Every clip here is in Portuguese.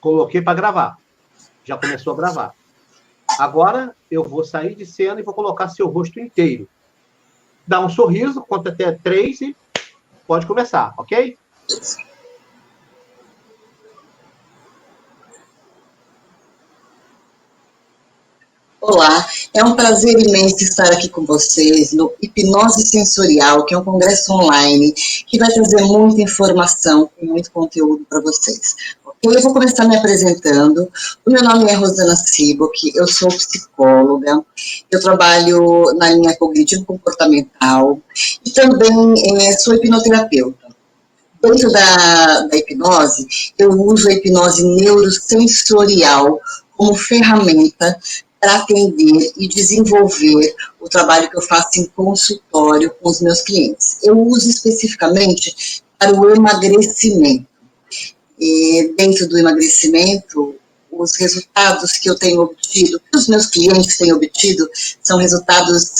Coloquei para gravar. Já começou a gravar. Agora, eu vou sair de cena e vou colocar seu rosto inteiro. Dá um sorriso, conta até 3 e pode começar, ok? Olá, é um prazer imenso estar aqui com vocês no Hipnose Sensorial, que é um congresso online que vai trazer muita informação e muito conteúdo para vocês. Eu vou começar me apresentando. O meu nome é Rosana Sibok, eu sou psicóloga, eu trabalho na linha cognitivo-comportamental e também sou hipnoterapeuta. Dentro da hipnose, eu uso a hipnose neurosensorial como ferramenta para atender e desenvolver o trabalho que eu faço em consultório com os meus clientes. Eu uso especificamente para o emagrecimento. E dentro do emagrecimento, os resultados que eu tenho obtido, que os meus clientes têm obtido, são resultados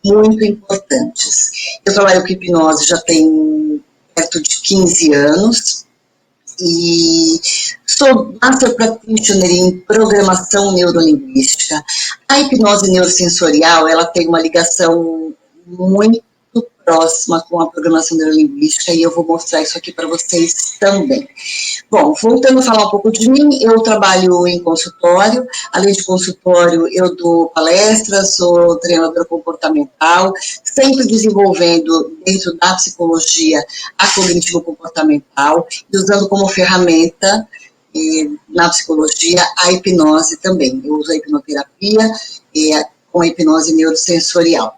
muito importantes. Eu trabalho com hipnose já tem perto de 15 anos, e sou Master Practitioner em Programação Neurolinguística. A hipnose neurosensorial, ela tem uma ligação muito próxima com a programação neurolinguística e eu vou mostrar isso aqui para vocês também. Bom, voltando a falar um pouco de mim, eu trabalho em consultório, além de consultório eu dou palestras, sou treinadora comportamental, sempre desenvolvendo dentro da psicologia a cognitivo-comportamental e usando como ferramenta na psicologia a hipnose também. Eu uso a hipnoterapia com a hipnose neurosensorial.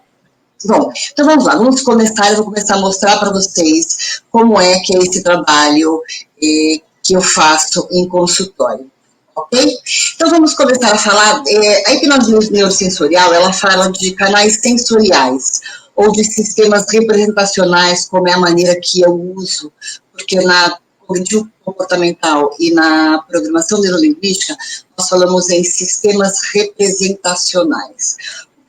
Bom, então vamos lá, vamos começar, eu vou começar a mostrar para vocês como é que é esse trabalho que eu faço em consultório, ok? Então vamos começar a falar, a hipnose neurosensorial, ela fala de canais sensoriais, ou de sistemas representacionais, como é a maneira que eu uso, porque na cognitivo comportamental e na programação neurolinguística, nós falamos em sistemas representacionais.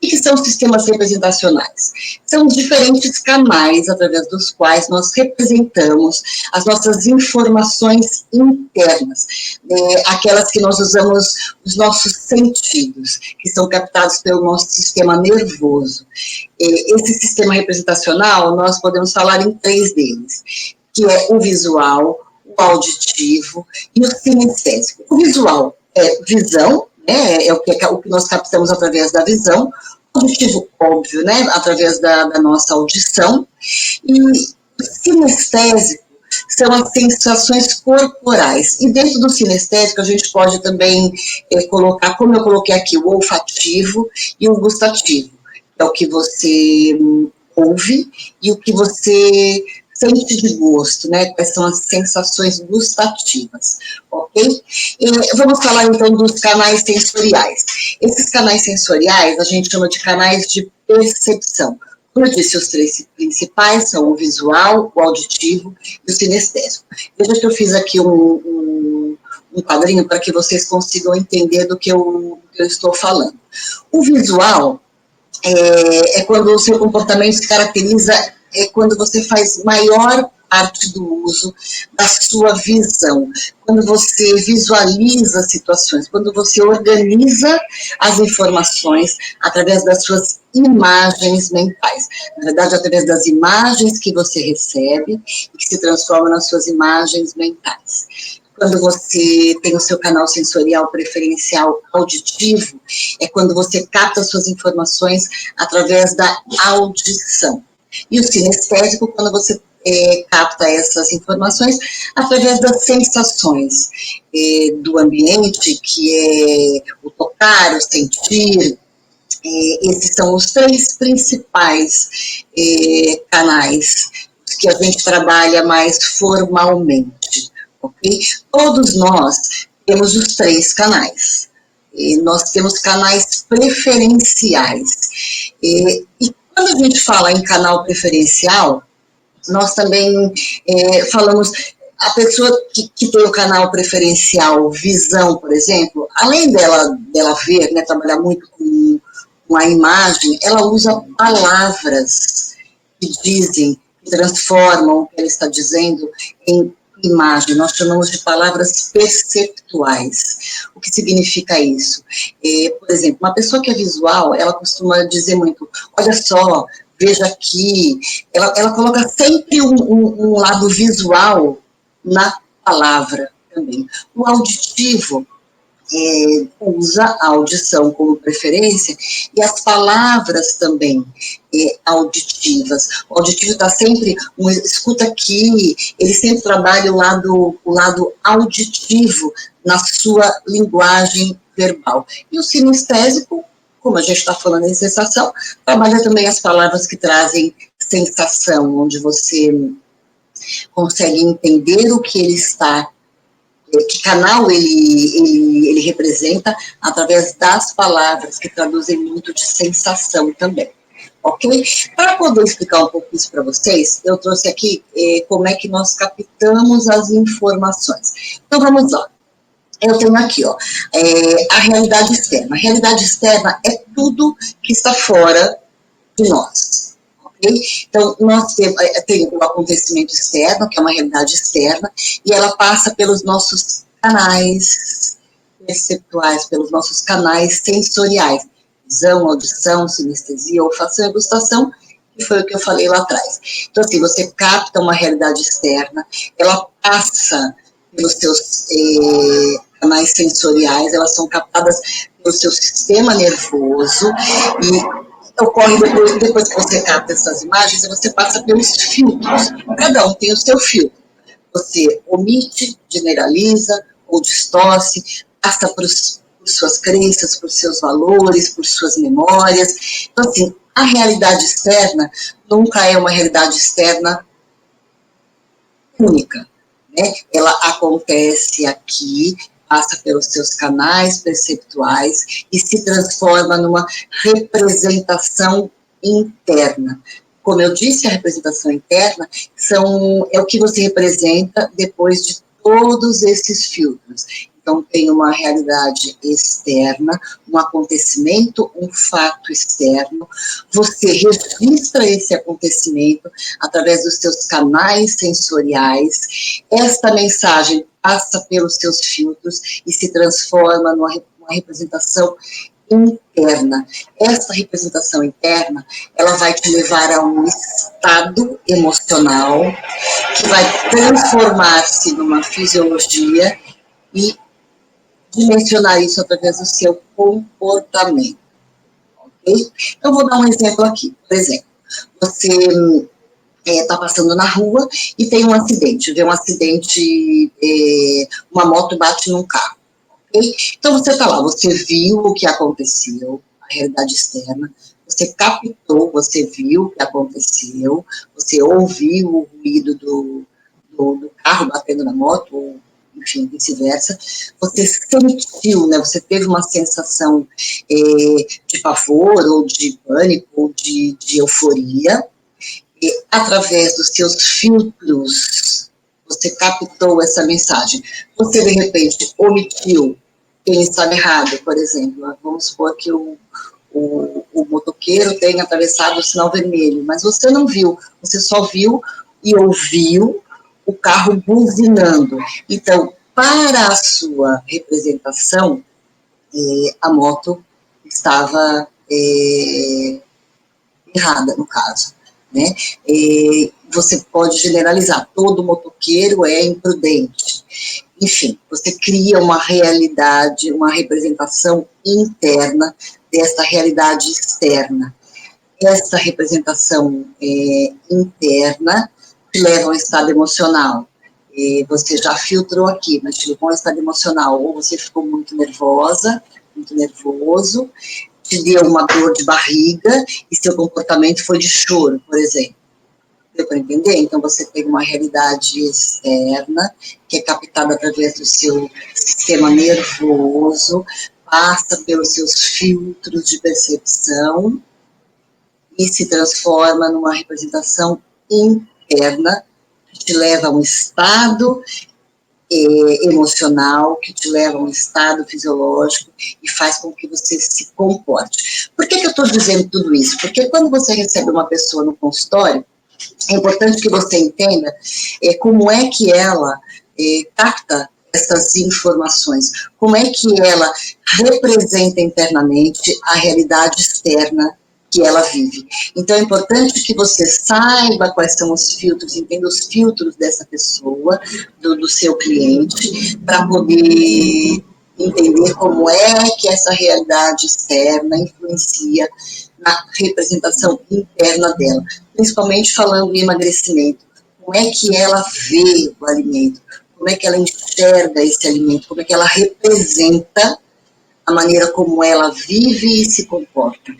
O que são sistemas representacionais? São diferentes canais através dos quais nós representamos as nossas informações internas, aquelas que nós usamos os nossos sentidos, que são captados pelo nosso sistema nervoso. Esse sistema representacional, nós podemos falar em 3 deles, que é o visual, o auditivo e o sinestésico. O visual é visão, é o que nós captamos através da visão, o auditivo, óbvio, né, através da nossa audição, e o sinestésico são as sensações corporais. E dentro do sinestésico, a gente pode também colocar, como eu coloquei aqui, o olfativo e o gustativo. É o que você ouve e o que você sente de gosto, né? Quais são as sensações gustativas, ok? Vamos falar então dos canais sensoriais. Esses canais sensoriais a gente chama de canais de percepção. Como eu disse, os 3 principais são o visual, o auditivo e o sinestésico. Veja que eu fiz aqui um quadrinho para que vocês consigam entender do que eu estou falando. O visual é quando o seu comportamento se caracteriza, quando você faz maior parte do uso da sua visão, quando você visualiza situações, quando você organiza as informações através das suas imagens mentais. Na verdade, através das imagens que você recebe e que se transformam nas suas imagens mentais. Quando você tem o seu canal sensorial preferencial auditivo, é quando você capta as suas informações através da audição. E o sinestésico, quando você capta essas informações através das sensações do ambiente, que é o tocar, o sentir. Esses são os 3 principais canais que a gente trabalha mais formalmente. Okay? Todos nós temos os 3 canais. Nós temos canais preferenciais. E quando a gente fala em canal preferencial, nós também falamos, a pessoa que tem o canal preferencial visão, por exemplo, além dela ver, né, trabalhar muito com a imagem, ela usa palavras que dizem, que transformam o que ela está dizendo em imagem, nós chamamos de palavras perceptuais. O que significa isso? Por exemplo, uma pessoa que é visual, ela costuma dizer muito, olha só, veja aqui, ela coloca sempre um lado visual na palavra também. O auditivo usa a audição como preferência e as palavras também auditivas. O auditivo está sempre, escuta aqui, ele sempre trabalha o lado auditivo na sua linguagem verbal. E o sinestésico, como a gente está falando em sensação, trabalha também as palavras que trazem sensação, onde você consegue entender o que ele está, que canal ele representa, através das palavras, que traduzem muito de sensação também. Ok? Para poder explicar um pouco isso para vocês, eu trouxe aqui como é que nós captamos as informações. Então, vamos lá. Eu tenho aqui, ó, a realidade externa. A realidade externa é tudo que está fora de nós. Então, nós temos o acontecimento externo, que é uma realidade externa, e ela passa pelos nossos canais perceptuais, pelos nossos canais sensoriais, visão, audição, sinestesia, olfação e gustação, que foi o que eu falei lá atrás. Então, assim, você capta uma realidade externa, ela passa pelos seus canais sensoriais, elas são captadas pelo seu sistema nervoso, e ocorre depois que você capta essas imagens, você passa pelos filtros. Cada um tem o seu filtro. Você omite, generaliza ou distorce, passa por suas crenças, por seus valores, por suas memórias. Então, assim, a realidade externa nunca é uma realidade externa única, né? Ela acontece aqui, passa pelos seus canais perceptuais e se transforma numa representação interna. Como eu disse, a representação interna é o que você representa depois de todos esses filtros. Então, tem uma realidade externa, um acontecimento, um fato externo. Você registra esse acontecimento através dos seus canais sensoriais. Esta mensagem passa pelos seus filtros e se transforma numa representação interna. Essa representação interna, ela vai te levar a um estado emocional que vai transformar-se numa fisiologia e dimensionar isso através do seu comportamento. Ok? Então, vou dar um exemplo aqui. Por exemplo, você está passando na rua e tem um acidente, vê um acidente, uma moto bate num carro. Okay? Então, você está lá, você viu o que aconteceu, a realidade externa, você captou, você viu o que aconteceu, você ouviu o ruído do carro batendo na moto, ou, enfim, vice-versa, você sentiu, né, você teve uma sensação de pavor, ou de pânico, ou de euforia, e através dos seus filtros, você captou essa mensagem. Você, de repente, omitiu quem estava errado, por exemplo. Vamos supor que o motoqueiro tenha atravessado o sinal vermelho, mas você não viu, você só viu e ouviu o carro buzinando. Então, para a sua representação, a moto estava errada, no caso, né? Você pode generalizar, todo motoqueiro é imprudente. Enfim, você cria uma realidade, uma representação interna dessa realidade externa. Essa representação interna te leva a um estado emocional. Você já filtrou aqui, mas te levou a um estado emocional, ou você ficou muito nervosa, muito nervoso, te deu uma dor de barriga e seu comportamento foi de choro, por exemplo. Deu para entender? Então, você tem uma realidade externa, que é captada através do seu sistema nervoso, passa pelos seus filtros de percepção e se transforma numa representação interna, que te leva a um estado emocional, que te leva a um estado fisiológico e faz com que você se comporte. Por que eu estou dizendo tudo isso? Porque quando você recebe uma pessoa no consultório, É importante que você entenda como é que ela capta essas informações, como é que ela representa internamente a realidade externa que ela vive. Então é importante que você saiba quais são os filtros, entenda os filtros dessa pessoa, do seu cliente, para poder entender como é que essa realidade externa influencia na representação interna dela, principalmente falando em emagrecimento. Como é que ela vê o alimento? Como é que ela enxerga esse alimento? Como é que ela representa a maneira como ela vive e se comporta?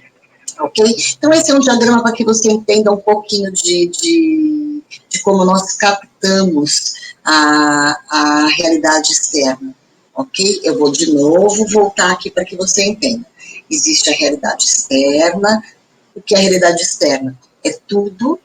Ok? Então, esse é um diagrama para que você entenda um pouquinho de como nós captamos a realidade externa. Ok? Eu vou de novo voltar aqui para que você entenda. Existe a realidade externa. O que é a realidade externa? É tudo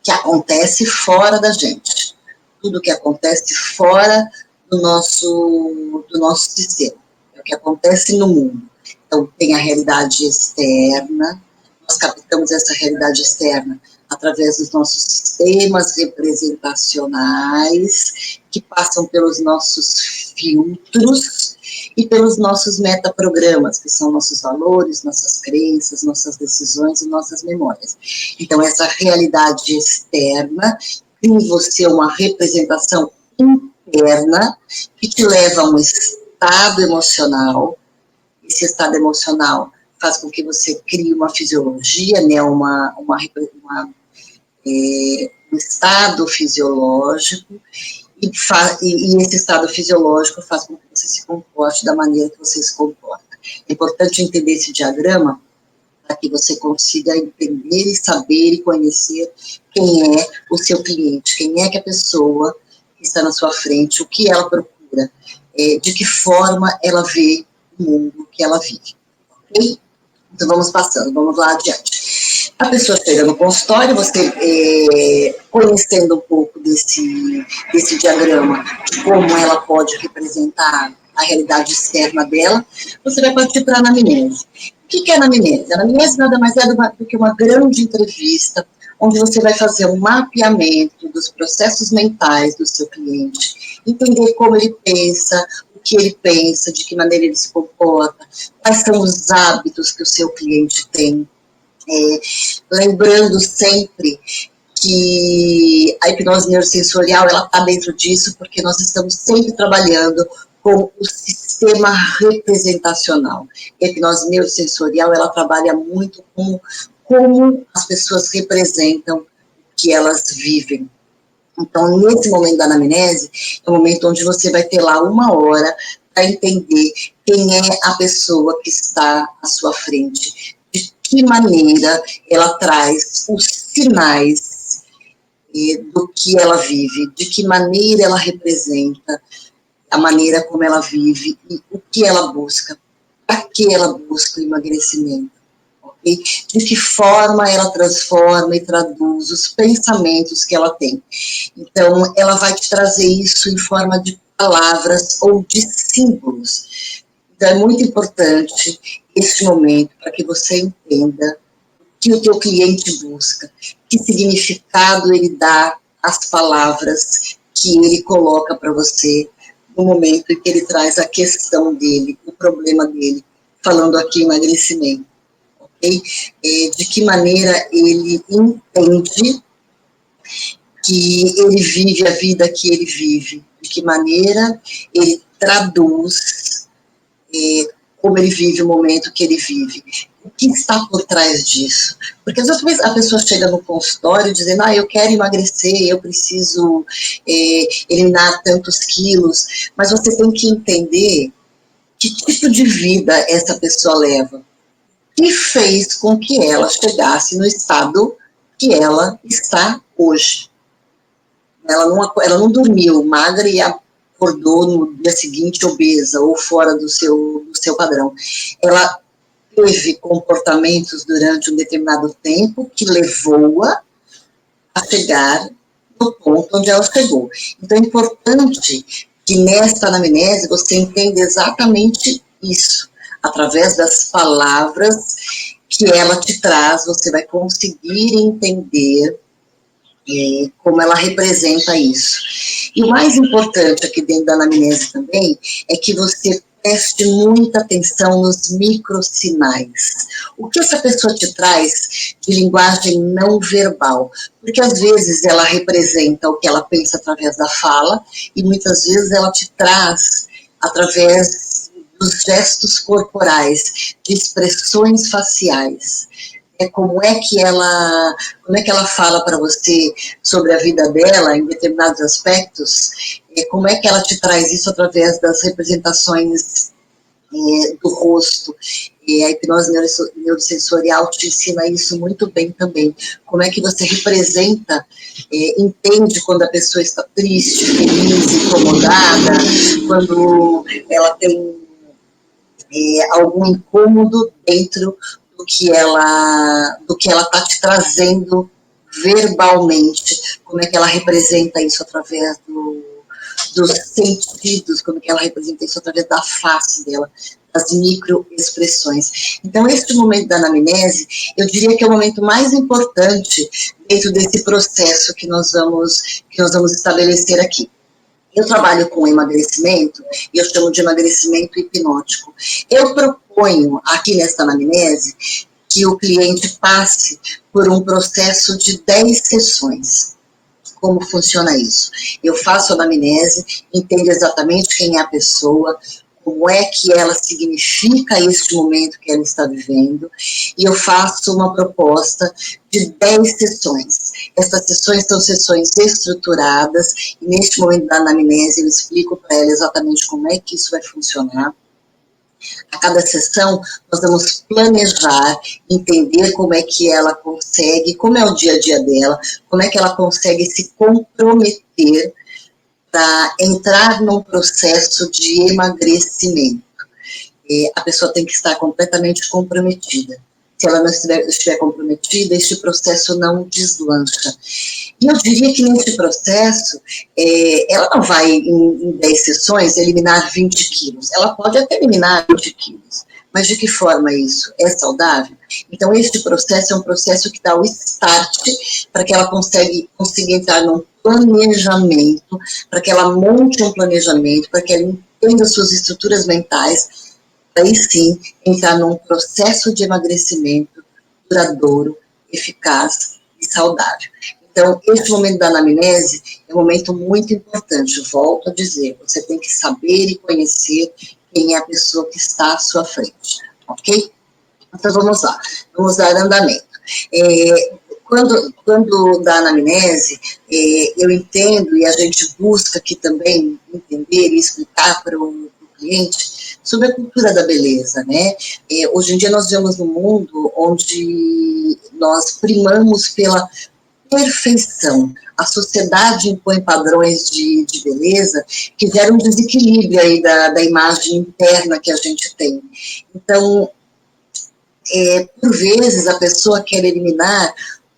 que acontece fora da gente. Tudo que acontece fora do nosso sistema. É o que acontece no mundo. Então, tem a realidade externa, nós captamos essa realidade externa através dos nossos sistemas representacionais, que passam pelos nossos filtros e pelos nossos metaprogramas, que são nossos valores, nossas crenças, nossas decisões e nossas memórias. Então, essa realidade externa tem em você uma representação interna que te leva a um estado emocional. Esse estado emocional faz com que você crie uma fisiologia, né, um estado fisiológico, e esse estado fisiológico faz com que você se comporte da maneira que você se comporta. É importante entender esse diagrama para que você consiga entender e saber e conhecer quem é o seu cliente, quem é que a pessoa que está na sua frente, o que ela procura, de que forma ela vê o mundo que ela vive. Ok? Então vamos passando, vamos lá adiante. A pessoa chega no consultório, você conhecendo um pouco desse diagrama, de como ela pode representar a realidade externa dela, você vai partir para a anamnese. O que é a anamnese? A anamnese nada mais é do que uma grande entrevista, onde você vai fazer um mapeamento dos processos mentais do seu cliente, entender como ele pensa, o que ele pensa, de que maneira ele se comporta, quais são os hábitos que o seu cliente tem. Lembrando sempre que a hipnose neurosensorial ela está dentro disso, porque nós estamos sempre trabalhando com o sistema representacional. A hipnose neurosensorial ela trabalha muito com como as pessoas representam o que elas vivem. Então, nesse momento da anamnese, é o momento onde você vai ter lá 1 hora para entender quem é a pessoa que está à sua frente, de que maneira ela traz os sinais do que ela vive, de que maneira ela representa a maneira como ela vive e o que ela busca, para que ela busca o emagrecimento. De que forma ela transforma e traduz os pensamentos que ela tem. Então, ela vai te trazer isso em forma de palavras ou de símbolos. Então, é muito importante esse momento para que você entenda o que o teu cliente busca, que significado ele dá às palavras que ele coloca para você no momento em que ele traz a questão dele, o problema dele, falando aqui emagrecimento. De que maneira ele entende que ele vive a vida que ele vive, de que maneira ele traduz como ele vive o momento que ele vive. O que está por trás disso? Porque às vezes a pessoa chega no consultório dizendo, eu quero emagrecer, eu preciso eliminar tantos quilos, mas você tem que entender que tipo de vida essa pessoa leva. Que fez com que ela chegasse no estado que ela está hoje. Ela não dormiu magra e acordou no dia seguinte obesa ou fora do seu padrão. Ela teve comportamentos durante um determinado tempo que levou-a a chegar no ponto onde ela chegou. Então é importante que nesta anamnese você entenda exatamente isso. Através das palavras que ela te traz, você vai conseguir entender como ela representa isso. E o mais importante aqui dentro da anamnese também é que você preste muita atenção nos microsinais. O que essa pessoa te traz de linguagem não verbal? Porque às vezes ela representa o que ela pensa através da fala e muitas vezes ela te traz através dos gestos corporais, de expressões faciais. Como é que ela fala para você sobre a vida dela em determinados aspectos, como é que ela te traz isso através das representações do rosto. A hipnose neurosensorial te ensina isso muito bem também. Como é que você representa, entende quando a pessoa está triste, feliz, incomodada, quando ela tem algum incômodo dentro do que ela está te trazendo verbalmente, como é que ela representa isso através dos sentidos, como é que ela representa isso através da face dela, das microexpressões. Então, este momento da anamnese, eu diria que é o momento mais importante dentro desse processo que nós vamos estabelecer aqui. Eu trabalho com emagrecimento, e eu chamo de emagrecimento hipnótico. Eu proponho aqui nesta anamnese que o cliente passe por um processo de 10 sessões. Como funciona isso? Eu faço a anamnese, entendo exatamente quem é a pessoa, como é que ela significa este momento que ela está vivendo, e eu faço uma proposta de 10 sessões. Essas sessões são sessões estruturadas, e neste momento da anamnese eu explico para ela exatamente como é que isso vai funcionar. A cada sessão nós vamos planejar, entender como é que ela consegue, como é o dia a dia dela, como é que ela consegue se comprometer para entrar num processo de emagrecimento. A pessoa tem que estar completamente comprometida. Se ela não estiver comprometida, este processo não deslancha. E eu diria que nesse processo, ela não vai, em 10 sessões, eliminar 20 quilos. Ela pode até eliminar 20 quilos. Mas de que forma isso? É saudável? Então, este processo é um processo que dá o start para que ela consiga entrar num planejamento, para que ela monte um planejamento, para que ela entenda suas estruturas mentais, aí sim entrar num processo de emagrecimento duradouro, eficaz e saudável. Então, este momento da anamnese é um momento muito importante. Volto a dizer, você tem que saber e conhecer quem é a pessoa que está à sua frente, ok? Então, vamos lá, vamos dar andamento. Quando dá anamnese, eu entendo e a gente busca aqui também entender e explicar para o cliente sobre a cultura da beleza, né? Hoje em dia nós vivemos num mundo onde nós primamos pela perfeição. A sociedade impõe padrões de beleza que geram um desequilíbrio aí da imagem interna que a gente tem. Então, por vezes a pessoa quer eliminar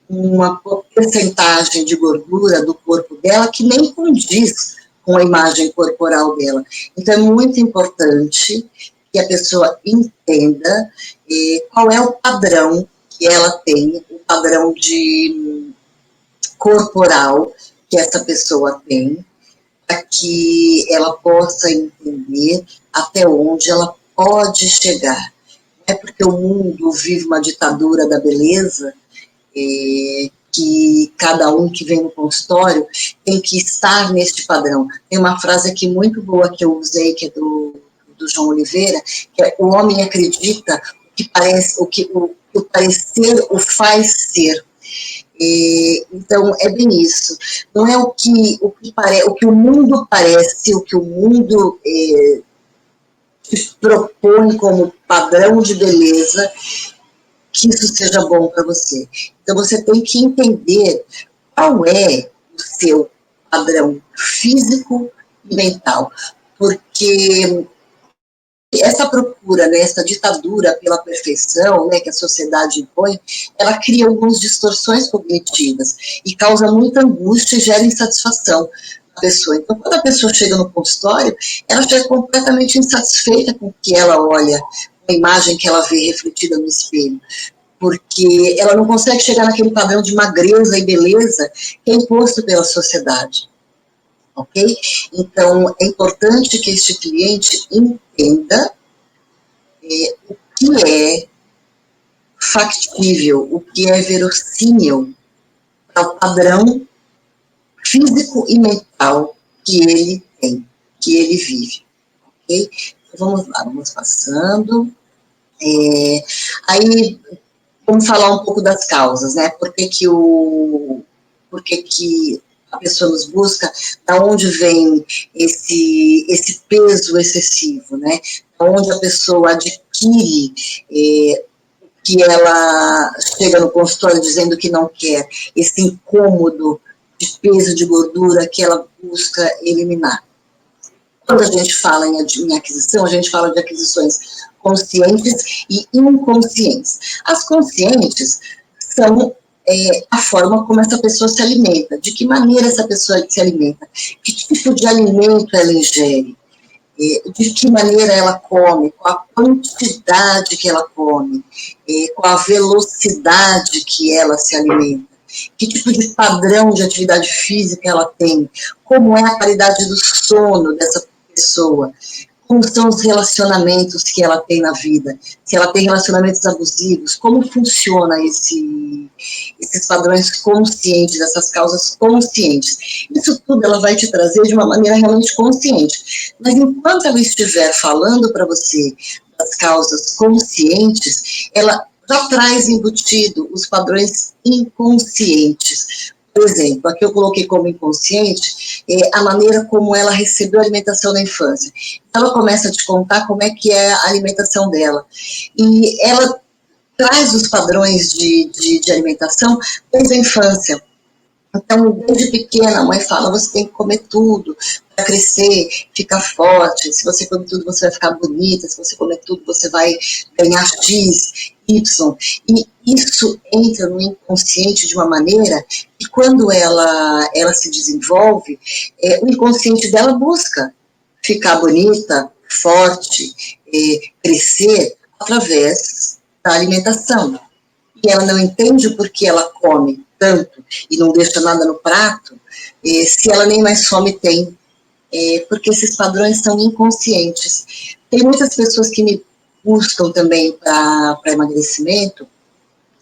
uma porcentagem de gordura do corpo dela que nem condiz com a imagem corporal dela. Então, é muito importante que a pessoa entenda qual é o padrão que ela tem, o padrão corporal que essa pessoa tem, para que ela possa entender até onde ela pode chegar. Não é porque o mundo vive uma ditadura da beleza que cada um que vem no consultório tem que estar neste padrão. Tem uma frase aqui muito boa que eu usei, que é do João Oliveira, que é: o homem acredita o que o parecer o faz ser. Então, é bem isso. Não é o que o mundo parece, o que o mundo te propõe como padrão de beleza, que isso seja bom para você. Então, você tem que entender qual é o seu padrão físico e mental, porque essa procura, né, essa ditadura pela perfeição, né, que a sociedade impõe, ela cria algumas distorções cognitivas e causa muita angústia e gera insatisfação na pessoa. Então, quando a pessoa chega no consultório, ela chega completamente insatisfeita com o que ela olha, com a imagem que ela vê refletida no espelho, porque ela não consegue chegar naquele padrão de magreza e beleza que é imposto pela sociedade, ok? Então, é importante que este cliente entenda o que é factível, o que é verossímil para o padrão físico e mental que ele tem, que ele vive, ok? Então, vamos lá, vamos passando. Aí, vamos falar um pouco das causas, né? Por que que a pessoa nos busca? Da onde vem esse peso excessivo, né? Da onde a pessoa adquire que ela chega no consultório dizendo que não quer, esse incômodo de peso, de gordura que ela busca eliminar. Quando a gente fala em aquisição, a gente fala de aquisições conscientes e inconscientes. As conscientes são a forma como essa pessoa se alimenta, de que maneira essa pessoa se alimenta, que tipo de alimento ela ingere, de que maneira ela come, qual a quantidade que ela come, qual a velocidade que ela se alimenta, que tipo de padrão de atividade física ela tem, como é a qualidade do sono dessa pessoa, como são os relacionamentos que ela tem na vida, se ela tem relacionamentos abusivos, como funciona esses padrões conscientes, essas causas conscientes. Isso tudo ela vai te trazer de uma maneira realmente consciente. Mas enquanto ela estiver falando para você das causas conscientes, ela já traz embutido os padrões inconscientes. Por exemplo, aqui eu coloquei como inconsciente a maneira como ela recebeu a alimentação na infância. Então, ela começa a te contar como é que é a alimentação dela. E ela traz os padrões de alimentação desde a infância. Então, desde pequena, a mãe fala, você tem que comer tudo para crescer, ficar forte. Se você comer tudo, você vai ficar bonita. Se você comer tudo, você vai ganhar X, Y. E isso entra no inconsciente de uma maneira que quando ela se desenvolve, o inconsciente dela busca ficar bonita, forte, crescer através da alimentação. E ela não entende o porquê ela come tanto e não deixa nada no prato, se ela nem mais fome tem, porque esses padrões são inconscientes. Tem muitas pessoas que me buscam também para emagrecimento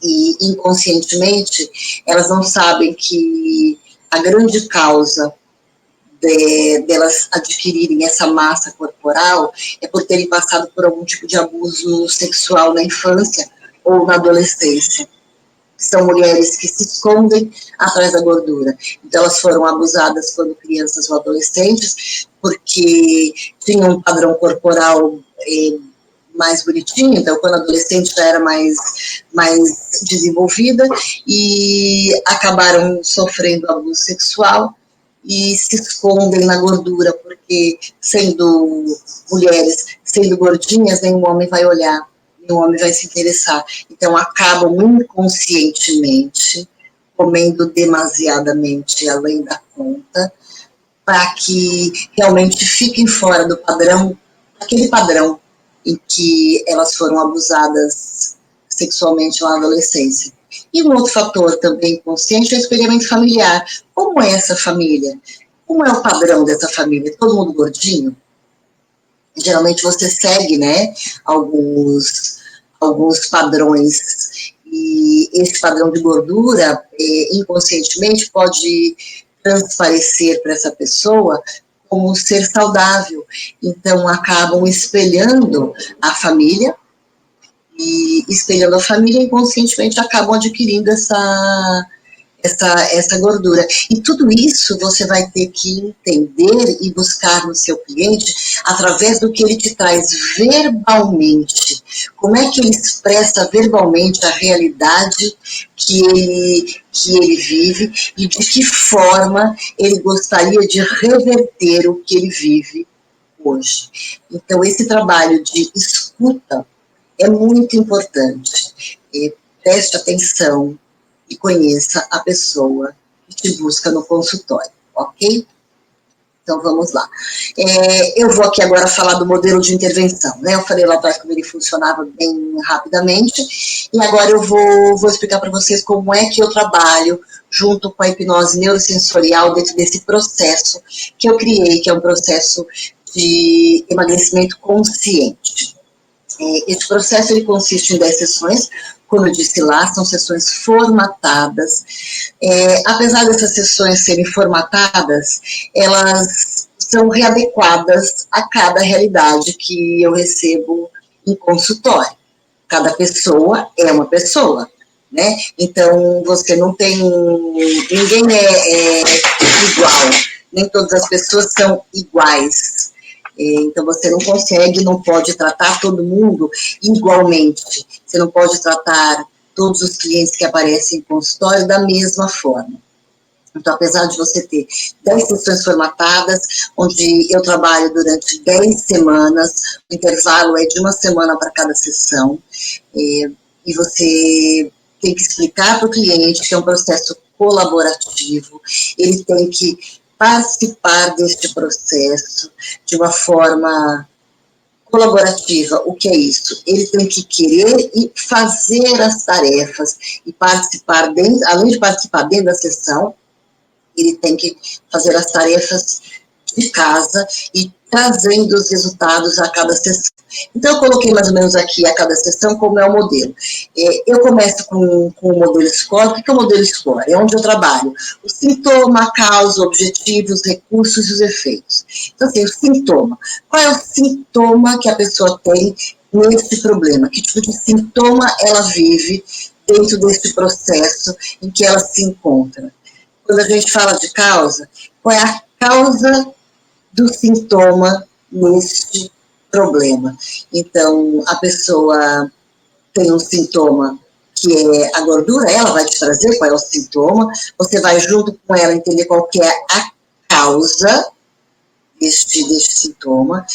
e inconscientemente elas não sabem que a grande causa delas adquirirem essa massa corporal é por terem passado por algum tipo de abuso sexual na infância ou na adolescência. São mulheres que se escondem atrás da gordura. Então, elas foram abusadas quando crianças ou adolescentes, porque tinham um padrão corporal mais bonitinho, então, quando adolescente já era mais desenvolvida, e acabaram sofrendo abuso sexual, e se escondem na gordura, porque, sendo mulheres, sendo gordinhas, nenhum homem vai olhar, nenhum homem vai se interessar. Então, acabam inconscientemente comendo demasiadamente além da conta, para que realmente fiquem fora do padrão, aquele padrão em que elas foram abusadas sexualmente na adolescência. E um outro fator também inconsciente é o espelhamento familiar. Como é essa família? Como é o padrão dessa família? Todo mundo gordinho? Geralmente você segue, né, alguns padrões, e esse padrão de gordura, inconscientemente, pode transparecer para essa pessoa como um ser saudável. Então, acabam espelhando a família, e espelhando a família, inconscientemente acabam adquirindo essa gordura. E tudo isso você vai ter que entender e buscar no seu cliente através do que ele te traz verbalmente. Como é que ele expressa verbalmente a realidade que ele vive e de que forma ele gostaria de reverter o que ele vive hoje. Então, esse trabalho de escuta é muito importante. Preste atenção e conheça a pessoa que te busca no consultório, ok? Então, vamos lá. Eu vou aqui agora falar do modelo de intervenção, né? Eu falei lá atrás como ele funcionava bem rapidamente, e agora eu vou explicar para vocês como é que eu trabalho junto com a hipnose neurosensorial dentro desse processo que eu criei, que é um processo de emagrecimento consciente. Esse processo ele consiste em 10 sessões, como eu disse lá, são sessões formatadas. Apesar dessas sessões serem formatadas, elas são readequadas a cada realidade que eu recebo em consultório. Cada pessoa é uma pessoa, né? Então, você não tem... Ninguém é igual, nem todas as pessoas são iguais. Então, você não consegue, não pode tratar todo mundo igualmente. Você não pode tratar todos os clientes que aparecem em consultório da mesma forma. Então, apesar de você ter 10 sessões formatadas, onde eu trabalho durante 10 semanas, o intervalo é de uma semana para cada sessão, e você tem que explicar para o cliente que é um processo colaborativo, ele tem que participar deste processo de uma forma colaborativa. O que é isso? Ele tem que querer e fazer as tarefas e participar, além de participar dentro da sessão, ele tem que fazer as tarefas de casa e trazendo os resultados a cada sessão. Então, eu coloquei mais ou menos aqui a cada sessão como é o modelo. Eu começo com o modelo SCORE. O que é o modelo SCORE? É onde eu trabalho o sintoma, a causa, o objetivo, os recursos e os efeitos. Então, assim, o sintoma. Qual é o sintoma que a pessoa tem nesse problema? Que tipo de sintoma ela vive dentro desse processo em que ela se encontra? Quando a gente fala de causa, qual é a causa do sintoma neste problema? Então, a pessoa tem um sintoma que é a gordura, ela vai te trazer qual é o sintoma, você vai junto com ela entender qual que é a causa deste sintoma,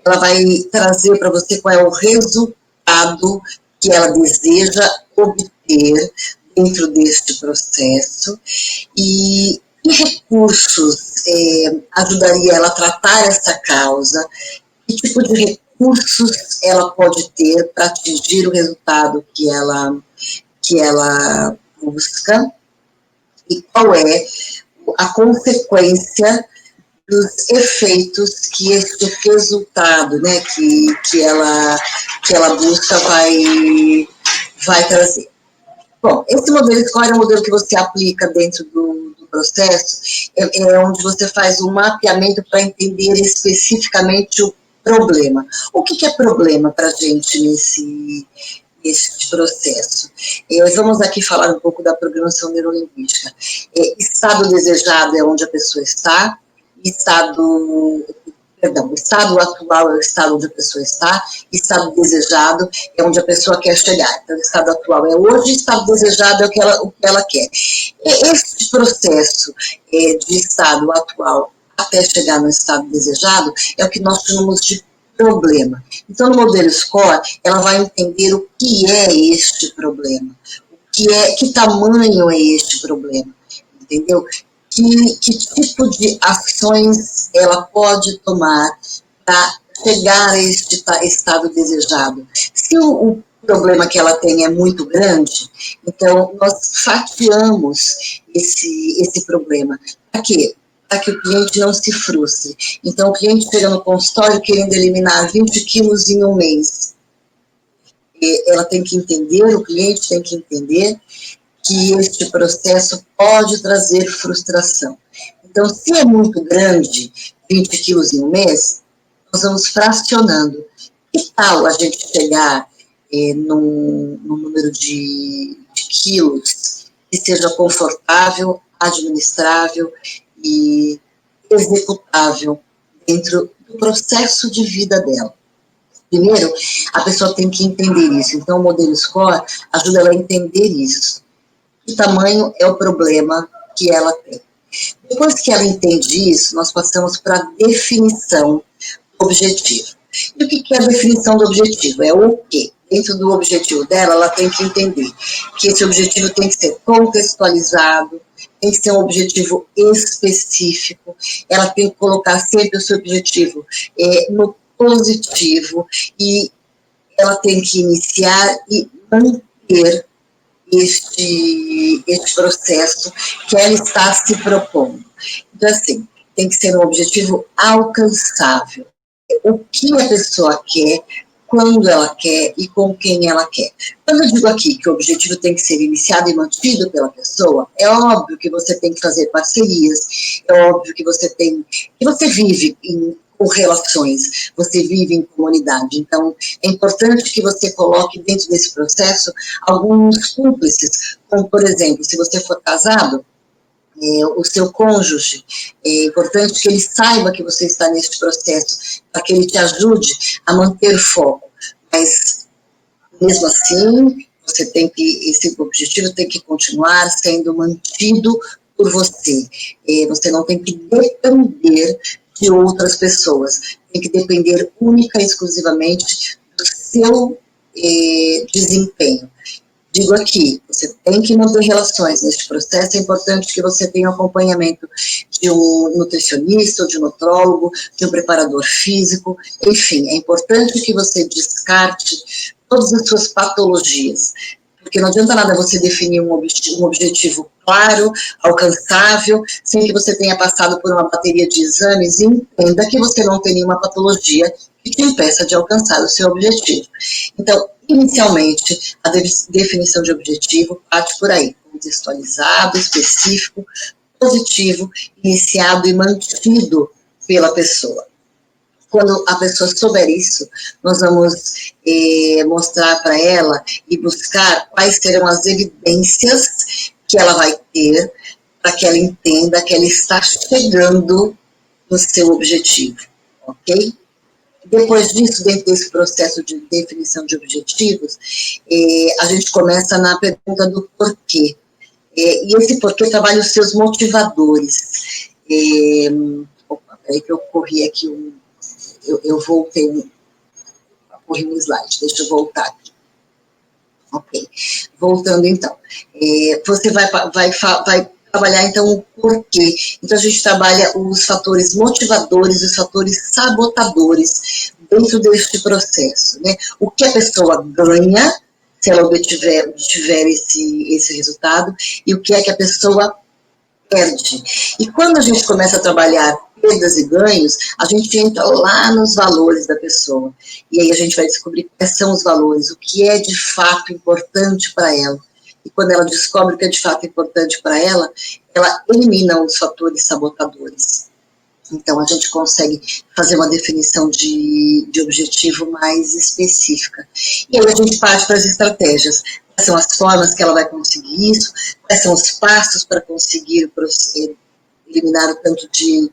ela vai trazer para você qual é o resultado que ela deseja obter dentro deste processo, e recursos ajudaria ela a tratar essa causa, que tipo de recursos ela pode ter para atingir o resultado que ela busca, e qual é a consequência dos efeitos que esse resultado, né, que ela busca vai trazer. Bom, esse modelo SCORE é um modelo que você aplica dentro do processo, onde você faz um mapeamento para entender especificamente o problema. O que é problema para a gente nesse processo? Vamos aqui falar um pouco da programação neurolinguística. Estado desejado é onde a pessoa está, o estado atual é o estado onde a pessoa está, estado desejado é onde a pessoa quer chegar. Então, o estado atual é hoje, o estado desejado é o que ela quer. E esse processo de estado atual até chegar no estado desejado é o que nós chamamos de problema. Então, no modelo SCORE, ela vai entender o que é este problema, que tamanho é este problema, entendeu? Que tipo de ações ela pode tomar para chegar a este estado desejado. Se o problema que ela tem é muito grande, então nós fatiamos esse problema. Para quê? Para que o cliente não se frustre. Então, o cliente chega no consultório querendo eliminar 20 quilos em um mês. Ela tem que entender, o cliente tem que entender que este processo pode trazer frustração. Então, se é muito grande, 20 quilos em um mês, nós vamos fracionando. Que tal a gente chegar num número de quilos que seja confortável, administrável e executável dentro do processo de vida dela? Primeiro, a pessoa tem que entender isso. Então, o modelo SCORE ajuda ela a entender isso. Que tamanho é o problema que ela tem. Depois que ela entende isso, nós passamos para a definição do objetivo. E o que é a definição do objetivo? É o quê? Dentro do objetivo dela, ela tem que entender que esse objetivo tem que ser contextualizado, tem que ser um objetivo específico, ela tem que colocar sempre o seu objetivo no positivo, e ela tem que iniciar e manter este processo que ela está se propondo. Então, assim, tem que ser um objetivo alcançável. O que a pessoa quer, quando ela quer e com quem ela quer. Quando eu digo aqui que o objetivo tem que ser iniciado e mantido pela pessoa, é óbvio que você tem que fazer parcerias, é óbvio que você vive com relações, você vive em comunidade. Então, é importante que você coloque dentro desse processo alguns cúmplices, como, por exemplo, se você for casado, o seu cônjuge, é importante que ele saiba que você está nesse processo, para que ele te ajude a manter foco. Mas, mesmo assim, esse objetivo tem que continuar sendo mantido por você. Você não tem que depender de outras pessoas, tem que depender única e exclusivamente do seu desempenho. Digo aqui, você tem que manter relações neste processo, é importante que você tenha um acompanhamento de um nutricionista, ou de um nutrólogo, de um preparador físico, enfim, é importante que você descarte todas as suas patologias, porque não adianta nada você definir um objetivo claro, alcançável, sem que você tenha passado por uma bateria de exames e entenda que você não tem nenhuma patologia que te impeça de alcançar o seu objetivo. Então, inicialmente, a definição de objetivo parte por aí, contextualizado, específico, positivo, iniciado e mantido pela pessoa. Quando a pessoa souber isso, nós vamos mostrar para ela e buscar quais serão as evidências que ela vai ter para que ela entenda que ela está chegando no seu objetivo, ok? Depois disso, dentro desse processo de definição de objetivos, a gente começa na pergunta do porquê. E esse porquê trabalha os seus motivadores. Opa, peraí que eu corri aqui eu voltei, corri um slide, deixa eu voltar aqui. Ok, voltando então. Você vai trabalhar então o porquê. Então a gente trabalha os fatores motivadores, os fatores sabotadores dentro deste processo, né? O que a pessoa ganha se ela obtiver esse resultado e o que é que a pessoa perde. E quando a gente começa a trabalhar perdas e ganhos, a gente entra lá nos valores da pessoa. E aí a gente vai descobrir quais são os valores, o que é de fato importante para ela. E quando ela descobre o que é de fato importante para ela, ela elimina os fatores sabotadores. Então, a gente consegue fazer uma definição de objetivo mais específica. E aí a gente parte para as estratégias. Quais são as formas que ela vai conseguir isso? Quais são os passos para conseguir eliminar o tanto de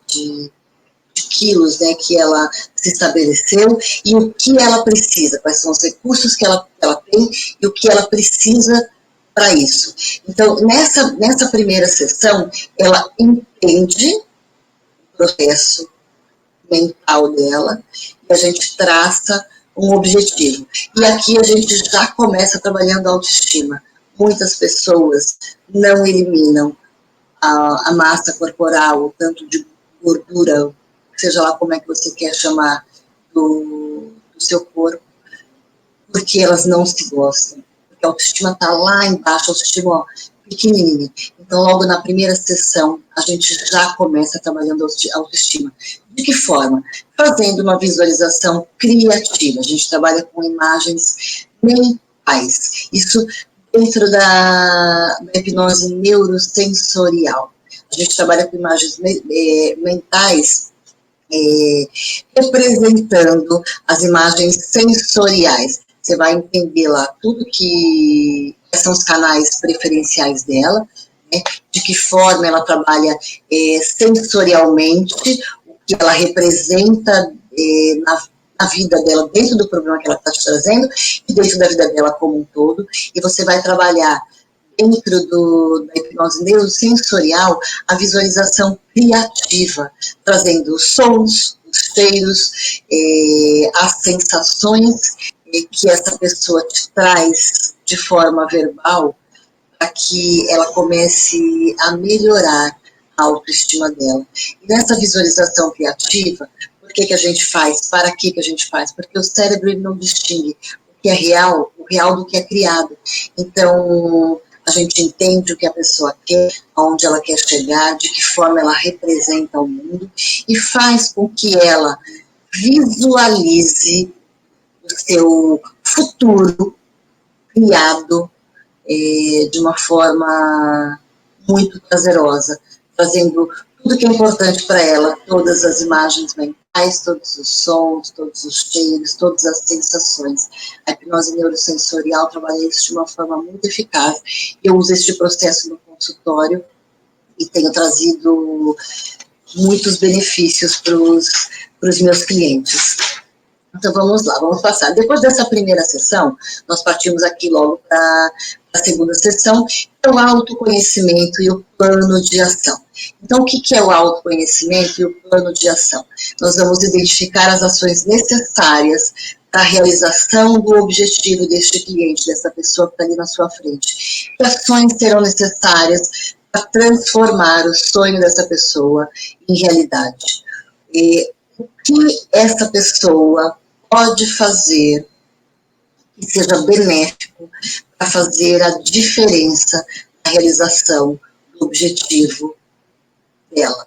quilos, né, que ela se estabeleceu, e o que ela precisa, quais são os recursos que ela tem e o que ela precisa para isso. Então, nessa primeira sessão, ela entende o processo mental dela e a gente traça um objetivo. E aqui a gente já começa trabalhando a autoestima. Muitas pessoas não eliminam a massa corporal, o tanto de gordura, seja lá como é que você quer chamar, do seu corpo, porque elas não se gostam. Porque a autoestima está lá embaixo, a autoestima, ó, pequenininha. Então, logo na primeira sessão, a gente já começa trabalhando a autoestima. De que forma? Fazendo uma visualização criativa. A gente trabalha com imagens mentais. Isso dentro da hipnose neurosensorial. A gente trabalha com imagens mentais, representando as imagens sensoriais. Você vai entender lá tudo quais são os canais preferenciais dela, né, de que forma ela trabalha sensorialmente, o que ela representa na vida dela, dentro do problema que ela está te trazendo, e dentro da vida dela como um todo, e você vai trabalhar dentro da hipnose neurosensorial a visualização criativa, trazendo os sons, os cheiros, as sensações que essa pessoa te traz de forma verbal, para que ela comece a melhorar a autoestima dela. E nessa visualização criativa, por que a gente faz? Para que a gente faz? Porque o cérebro ele não distingue o que é real, o real do que é criado. Então, a gente entende o que a pessoa quer, aonde ela quer chegar, de que forma ela representa o mundo, e faz com que ela visualize o seu futuro criado de uma forma muito prazerosa, trazendo tudo que é importante para ela, todas as imagens mentais, todos os sons, todos os cheiros, todas as sensações. A hipnose neurosensorial trabalha isso de uma forma muito eficaz. Eu uso este processo no consultório e tenho trazido muitos benefícios para os meus clientes. Então, vamos lá, vamos passar. Depois dessa primeira sessão, nós partimos aqui logo para a segunda sessão, que é o autoconhecimento e o plano de ação. Então, o que é o autoconhecimento e o plano de ação? Nós vamos identificar as ações necessárias para a realização do objetivo deste cliente, dessa pessoa que está ali na sua frente. Que ações serão necessárias para transformar o sonho dessa pessoa em realidade? E o que essa pessoa pode fazer que seja benéfico para fazer a diferença na realização do objetivo dela,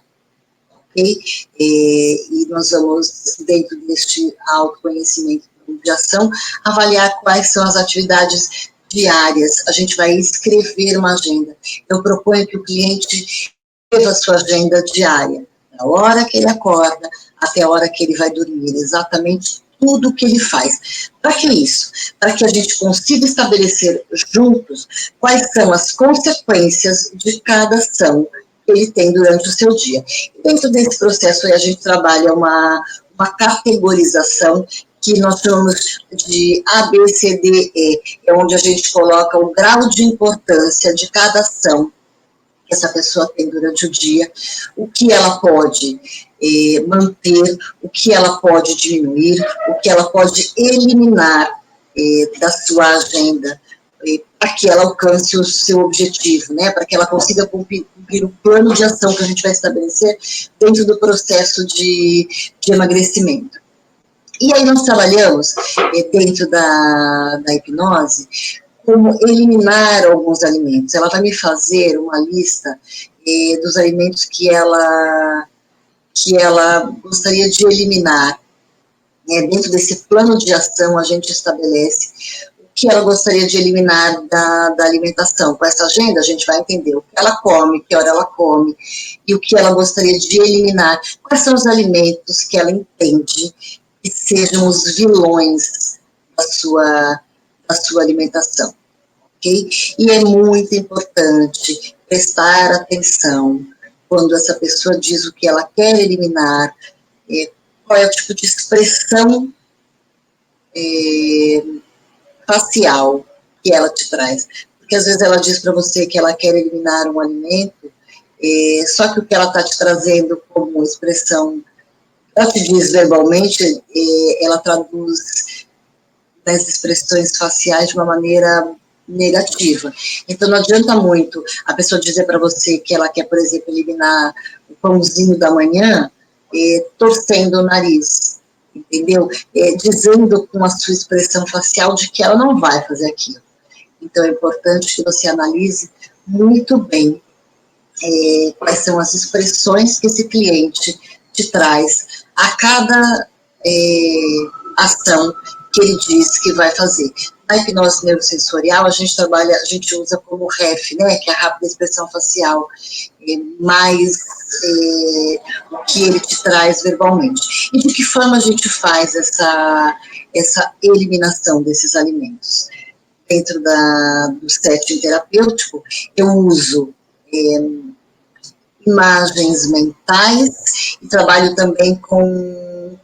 ok? E nós vamos, dentro deste autoconhecimento de ação, avaliar quais são as atividades diárias. A gente vai escrever uma agenda. Eu proponho que o cliente escreva a sua agenda diária, da hora que ele acorda até a hora que ele vai dormir, exatamente tudo o que ele faz. Para que isso? Para que a gente consiga estabelecer juntos quais são as consequências de cada ação que ele tem durante o seu dia. E dentro desse processo aí a gente trabalha uma categorização que nós chamamos de A, B, C, D, E, é onde a gente coloca o grau de importância de cada ação que essa pessoa tem durante o dia, o que ela pode manter, o que ela pode diminuir, o que ela pode eliminar da sua agenda, para que ela alcance o seu objetivo, né? Para que ela consiga cumprir o plano de ação que a gente vai estabelecer dentro do processo de emagrecimento. E aí nós trabalhamos dentro da hipnose como eliminar alguns alimentos. Ela vai me fazer uma lista dos alimentos que ela gostaria de eliminar. Dentro desse plano de ação, a gente estabelece o que ela gostaria de eliminar da alimentação. Com essa agenda, a gente vai entender o que ela come, que hora ela come, e o que ela gostaria de eliminar. Quais são os alimentos que ela entende que sejam os vilões da sua alimentação. Okay? E é muito importante prestar atenção quando essa pessoa diz o que ela quer eliminar, qual é o tipo de expressão facial que ela te traz. Porque às vezes ela diz para você que ela quer eliminar um alimento, só que o que ela está te trazendo como expressão, ela te diz verbalmente, ela traduz nas expressões faciais de uma maneira negativa. Então não adianta muito a pessoa dizer para você que ela quer, por exemplo, eliminar o pãozinho da manhã, torcendo o nariz, entendeu? Dizendo com a sua expressão facial de que ela não vai fazer aquilo. Então é importante que você analise muito bem quais são as expressões que esse cliente te traz a cada ação que ele diz que vai fazer. Na hipnose neurosensorial, a gente usa como REF, né, que é a rápida expressão facial, mais o que ele te traz verbalmente. E de que forma a gente faz essa eliminação desses alimentos? Dentro do setting terapêutico, eu uso imagens mentais e trabalho também com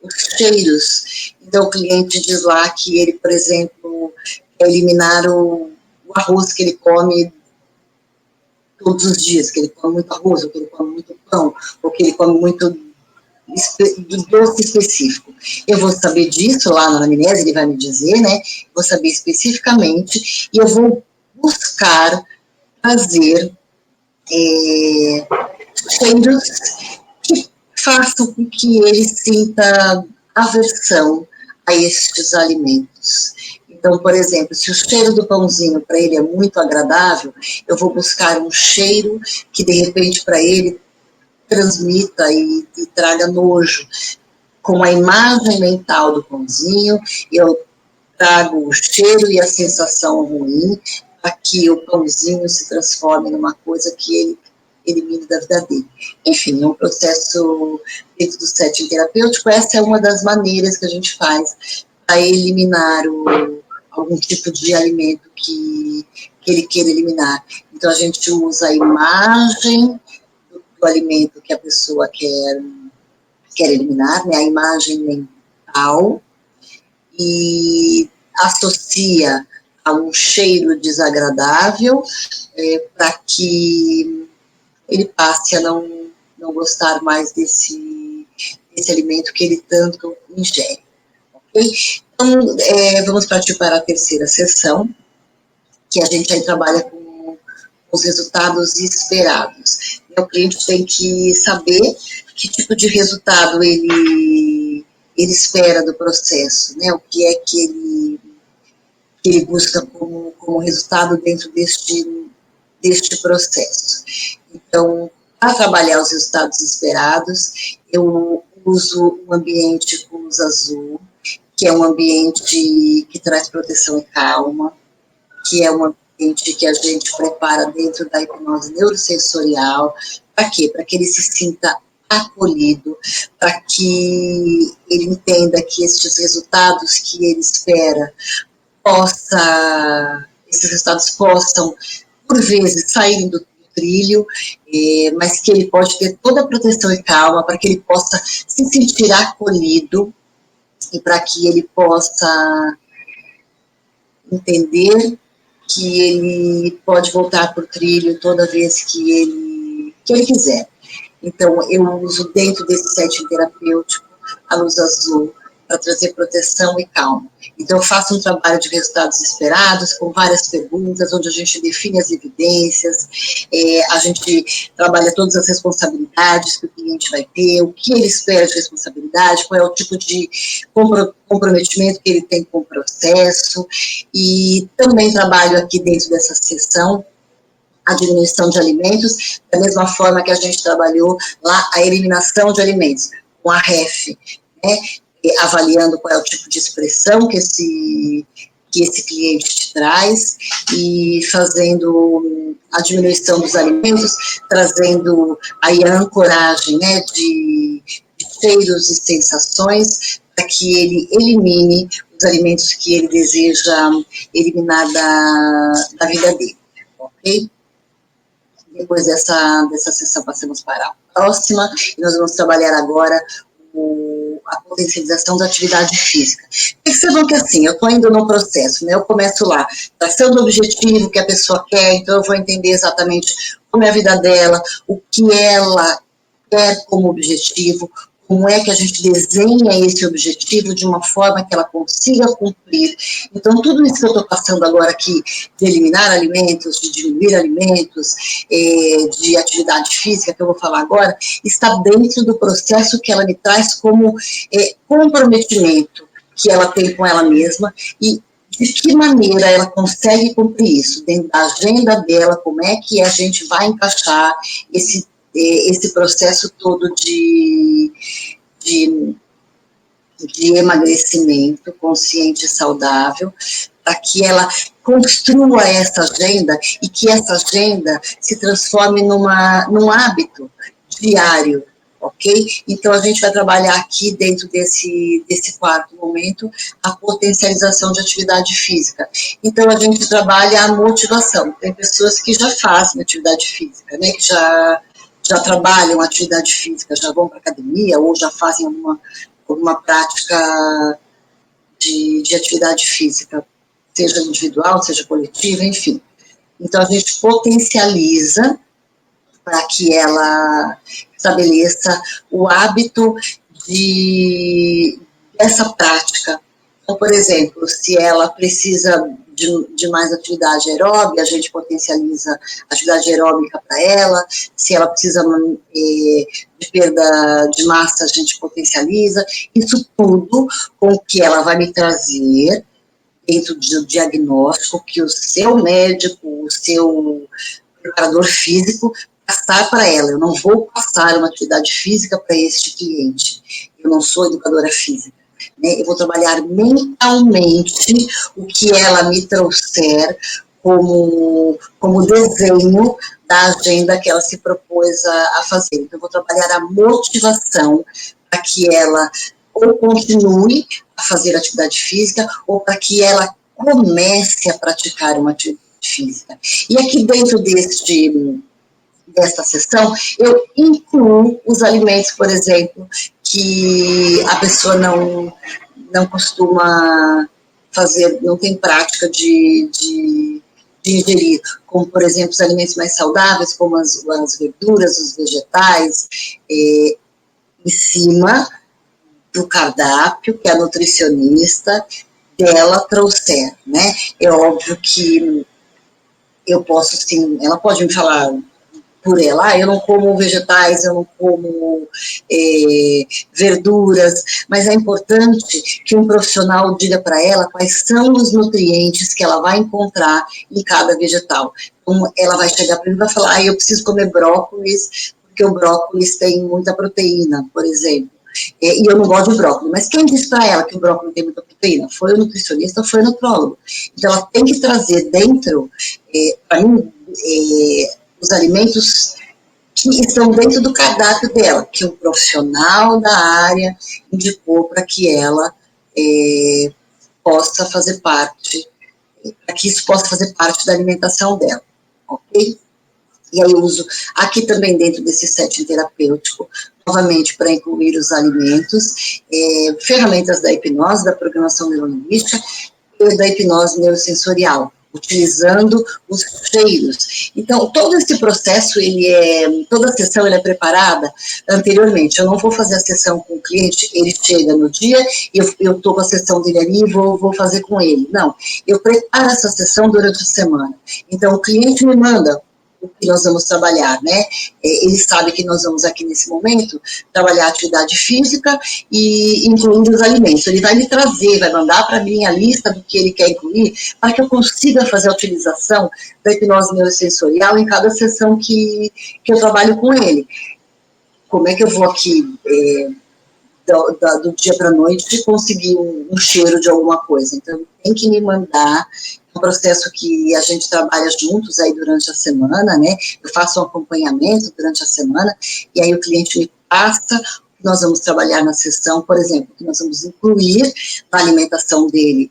os cheiros. Então, o cliente diz lá que ele, por exemplo, quer eliminar o arroz que ele come todos os dias, que ele come muito arroz, ou que ele come muito pão, ou que ele come muito doce específico. Eu vou saber disso lá na anamnese, ele vai me dizer, né? Vou saber especificamente, e eu vou buscar trazer cheiros que façam com que ele sinta aversão a estes alimentos. Então, por exemplo, se o cheiro do pãozinho para ele é muito agradável, eu vou buscar um cheiro que, de repente, para ele transmita e traga nojo. Com a imagem mental do pãozinho, eu trago o cheiro e a sensação ruim para que o pãozinho se transforme numa coisa que ele elimine da vida dele. Enfim, é um processo dentro do setting terapêutico. Essa é uma das maneiras que a gente faz para eliminar algum tipo de alimento que ele queira eliminar. Então, a gente usa a imagem do alimento que a pessoa quer eliminar, né, a imagem mental, e associa a um cheiro desagradável para que ele passe a não gostar mais desse alimento que ele tanto ingere. Okay? Então, vamos partir para a terceira sessão, que a gente aí trabalha com os resultados esperados. O cliente tem que saber que tipo de resultado ele espera do processo, né? O que é que ele busca como resultado dentro deste processo. Então, para trabalhar os resultados esperados, eu uso um ambiente com luz azul, que é um ambiente que traz proteção e calma, que é um ambiente que a gente prepara dentro da hipnose neurosensorial. Para quê? Para que ele se sinta acolhido, para que ele entenda que estes resultados que ele espera esses resultados possam, por vezes, saírem do trilho, mas que ele pode ter toda a proteção e calma para que ele possa se sentir acolhido e para que ele possa entender que ele pode voltar para o trilho toda vez que ele quiser. Então, eu uso dentro desse setting terapêutico a luz azul para trazer proteção e calma. Então, eu faço um trabalho de resultados esperados, com várias perguntas, onde a gente define as evidências, a gente trabalha todas as responsabilidades que o cliente vai ter, o que ele espera de responsabilidade, qual é o tipo de comprometimento que ele tem com o processo, e também trabalho aqui dentro dessa sessão a diminuição de alimentos, da mesma forma que a gente trabalhou lá a eliminação de alimentos, com a REF, né? Avaliando qual é o tipo de expressão que esse cliente te traz e fazendo a diminuição dos alimentos, trazendo aí a ancoragem, né, de cheiros e sensações para que ele elimine os alimentos que ele deseja eliminar da vida dele, ok? Depois dessa sessão passamos para a próxima e nós vamos trabalhar agora a potencialização da atividade física. Percebam que assim, eu estou indo no processo, né? Eu começo lá, traçando o objetivo que a pessoa quer, então eu vou entender exatamente como é a vida dela, o que ela quer como objetivo, como é que a gente desenha esse objetivo de uma forma que ela consiga cumprir. Então, tudo isso que eu estou passando agora aqui, de eliminar alimentos, de diminuir alimentos, de atividade física, que eu vou falar agora, está dentro do processo que ela me traz como comprometimento que ela tem com ela mesma e de que maneira ela consegue cumprir isso, dentro da agenda dela, como é que a gente vai encaixar esse processo todo de emagrecimento consciente e saudável, para que ela construa essa agenda e que essa agenda se transforme num hábito diário, ok? Então, a gente vai trabalhar aqui dentro desse quarto momento a potencialização de atividade física. Então, a gente trabalha a motivação. Tem pessoas que já fazem atividade física, né, que já trabalham atividade física, já vão para academia ou já fazem alguma prática de atividade física, seja individual, seja coletiva, enfim. Então, a gente potencializa para que ela estabeleça o hábito dessa prática. Então, por exemplo, se ela precisa de mais atividade aeróbica, a gente potencializa a atividade aeróbica para ela. Se ela precisa de perda de massa, a gente potencializa. Isso tudo com o que ela vai me trazer dentro do diagnóstico que o seu médico, o seu preparador físico passar para ela. Eu não vou passar uma atividade física para este cliente. Eu não sou educadora física. Né? Eu vou trabalhar mentalmente o que ela me trouxer como desenho da agenda que ela se propôs a fazer. Então, eu vou trabalhar a motivação para que ela ou continue a fazer atividade física ou para que ela comece a praticar uma atividade física. E aqui dentro desta sessão, eu incluo os alimentos, por exemplo, que a pessoa não costuma fazer, não tem prática de ingerir, como, por exemplo, os alimentos mais saudáveis, como as verduras, os vegetais, em cima do cardápio que a nutricionista dela trouxer, né? É óbvio que eu posso, sim, ela pode me falar por ela, eu não como vegetais, eu não como verduras, mas é importante que um profissional diga para ela quais são os nutrientes que ela vai encontrar em cada vegetal. Então, ela vai chegar para mim e vai falar, eu preciso comer brócolis, porque o brócolis tem muita proteína, por exemplo. E eu não gosto de brócolis, mas quem disse para ela que o brócolis tem muita proteína? Foi o nutricionista ou foi o nutrólogo? Então, ela tem que trazer dentro, para mim, os alimentos que estão dentro do cardápio dela, que o profissional da área indicou para que ela possa fazer parte, para que isso possa fazer parte da alimentação dela, ok? E aí eu uso aqui também dentro desse setting terapêutico, novamente para incluir os alimentos, ferramentas da hipnose, da programação neurolinguística e da hipnose neurosensorial, utilizando os cheiros. Então, todo esse processo, toda a sessão é preparada anteriormente. Eu não vou fazer a sessão com o cliente, ele chega no dia, e eu estou com a sessão dele ali e vou fazer com ele. Não, eu preparo essa sessão durante a semana. Então, o cliente me manda o que nós vamos trabalhar, né? Ele sabe que nós vamos aqui nesse momento trabalhar atividade física e incluindo os alimentos. Ele vai me trazer, vai mandar para mim a lista do que ele quer incluir para que eu consiga fazer a utilização da hipnose neurosensorial em cada sessão que eu trabalho com ele. Como é que eu vou aqui do dia para a noite conseguir um cheiro de alguma coisa? Então, tem que me mandar um processo que a gente trabalha juntos aí durante a semana, né? Eu faço um acompanhamento durante a semana, e aí o cliente me passa o que nós vamos trabalhar na sessão, por exemplo, que nós vamos incluir na alimentação dele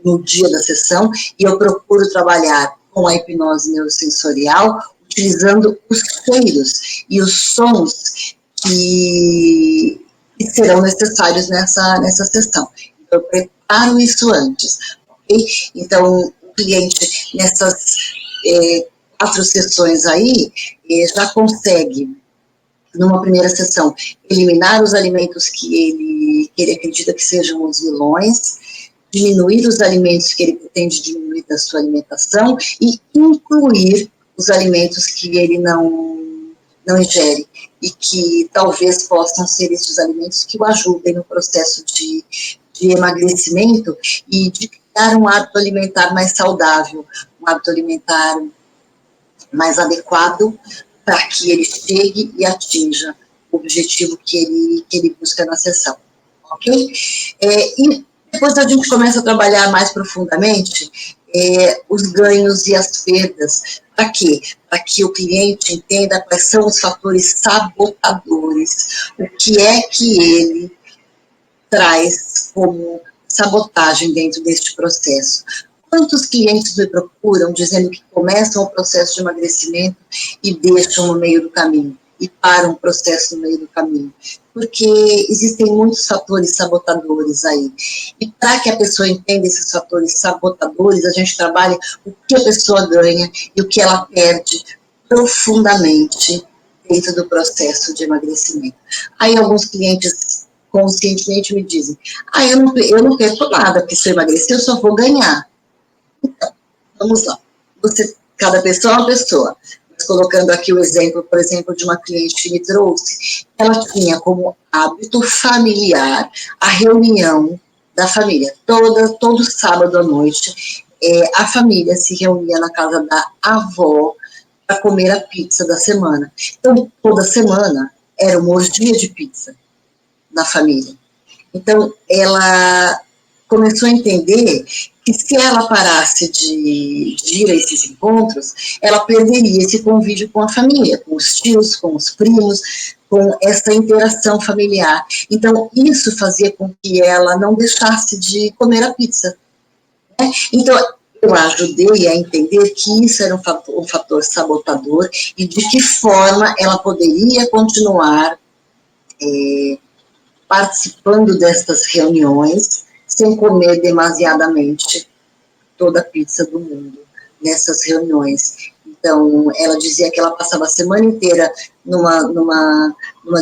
no dia da sessão, e eu procuro trabalhar com a hipnose neurosensorial, utilizando os cheiros e os sons que serão necessários nessa sessão. Então, eu preparo isso antes. Então, o cliente, nessas 4 sessões aí, já consegue, numa primeira sessão, eliminar os alimentos que ele acredita que sejam os vilões, diminuir os alimentos que ele pretende diminuir da sua alimentação e incluir os alimentos que ele não ingere e que talvez possam ser esses alimentos que o ajudem no processo de emagrecimento e de criar um hábito alimentar mais saudável, um hábito alimentar mais adequado para que ele chegue e atinja o objetivo que ele busca na sessão, ok? E depois a gente começa a trabalhar mais profundamente os ganhos e as perdas. Para quê? Para que o cliente entenda quais são os fatores sabotadores, o que é que ele traz como sabotagem dentro deste processo. Quantos clientes me procuram dizendo que começam o processo de emagrecimento e deixam no meio do caminho, e param o processo no meio do caminho? Porque existem muitos fatores sabotadores aí. E para que a pessoa entenda esses fatores sabotadores, a gente trabalha o que a pessoa ganha e o que ela perde profundamente dentro do processo de emagrecimento. Aí alguns clientes conscientemente me dizem, eu não perco nada, porque se eu emagrecer eu só vou ganhar. Então, vamos lá. Cada pessoa é uma pessoa. Mas colocando aqui o exemplo, por exemplo, de uma cliente que me trouxe, ela tinha como hábito familiar a reunião da família. Todo sábado à noite, a família se reunia na casa da avó para comer a pizza da semana. Então, toda semana era uma orgia de pizza na família. Então, ela começou a entender que se ela parasse de ir a esses encontros, ela perderia esse convívio com a família, com os tios, com os primos, com essa interação familiar. Então, isso fazia com que ela não deixasse de comer a pizza. Né? Então, eu ajudei a entender que isso era um fator sabotador e de que forma ela poderia continuar participando destas reuniões sem comer demasiadamente toda a pizza do mundo nessas reuniões. Então, ela dizia que ela passava a semana inteira numa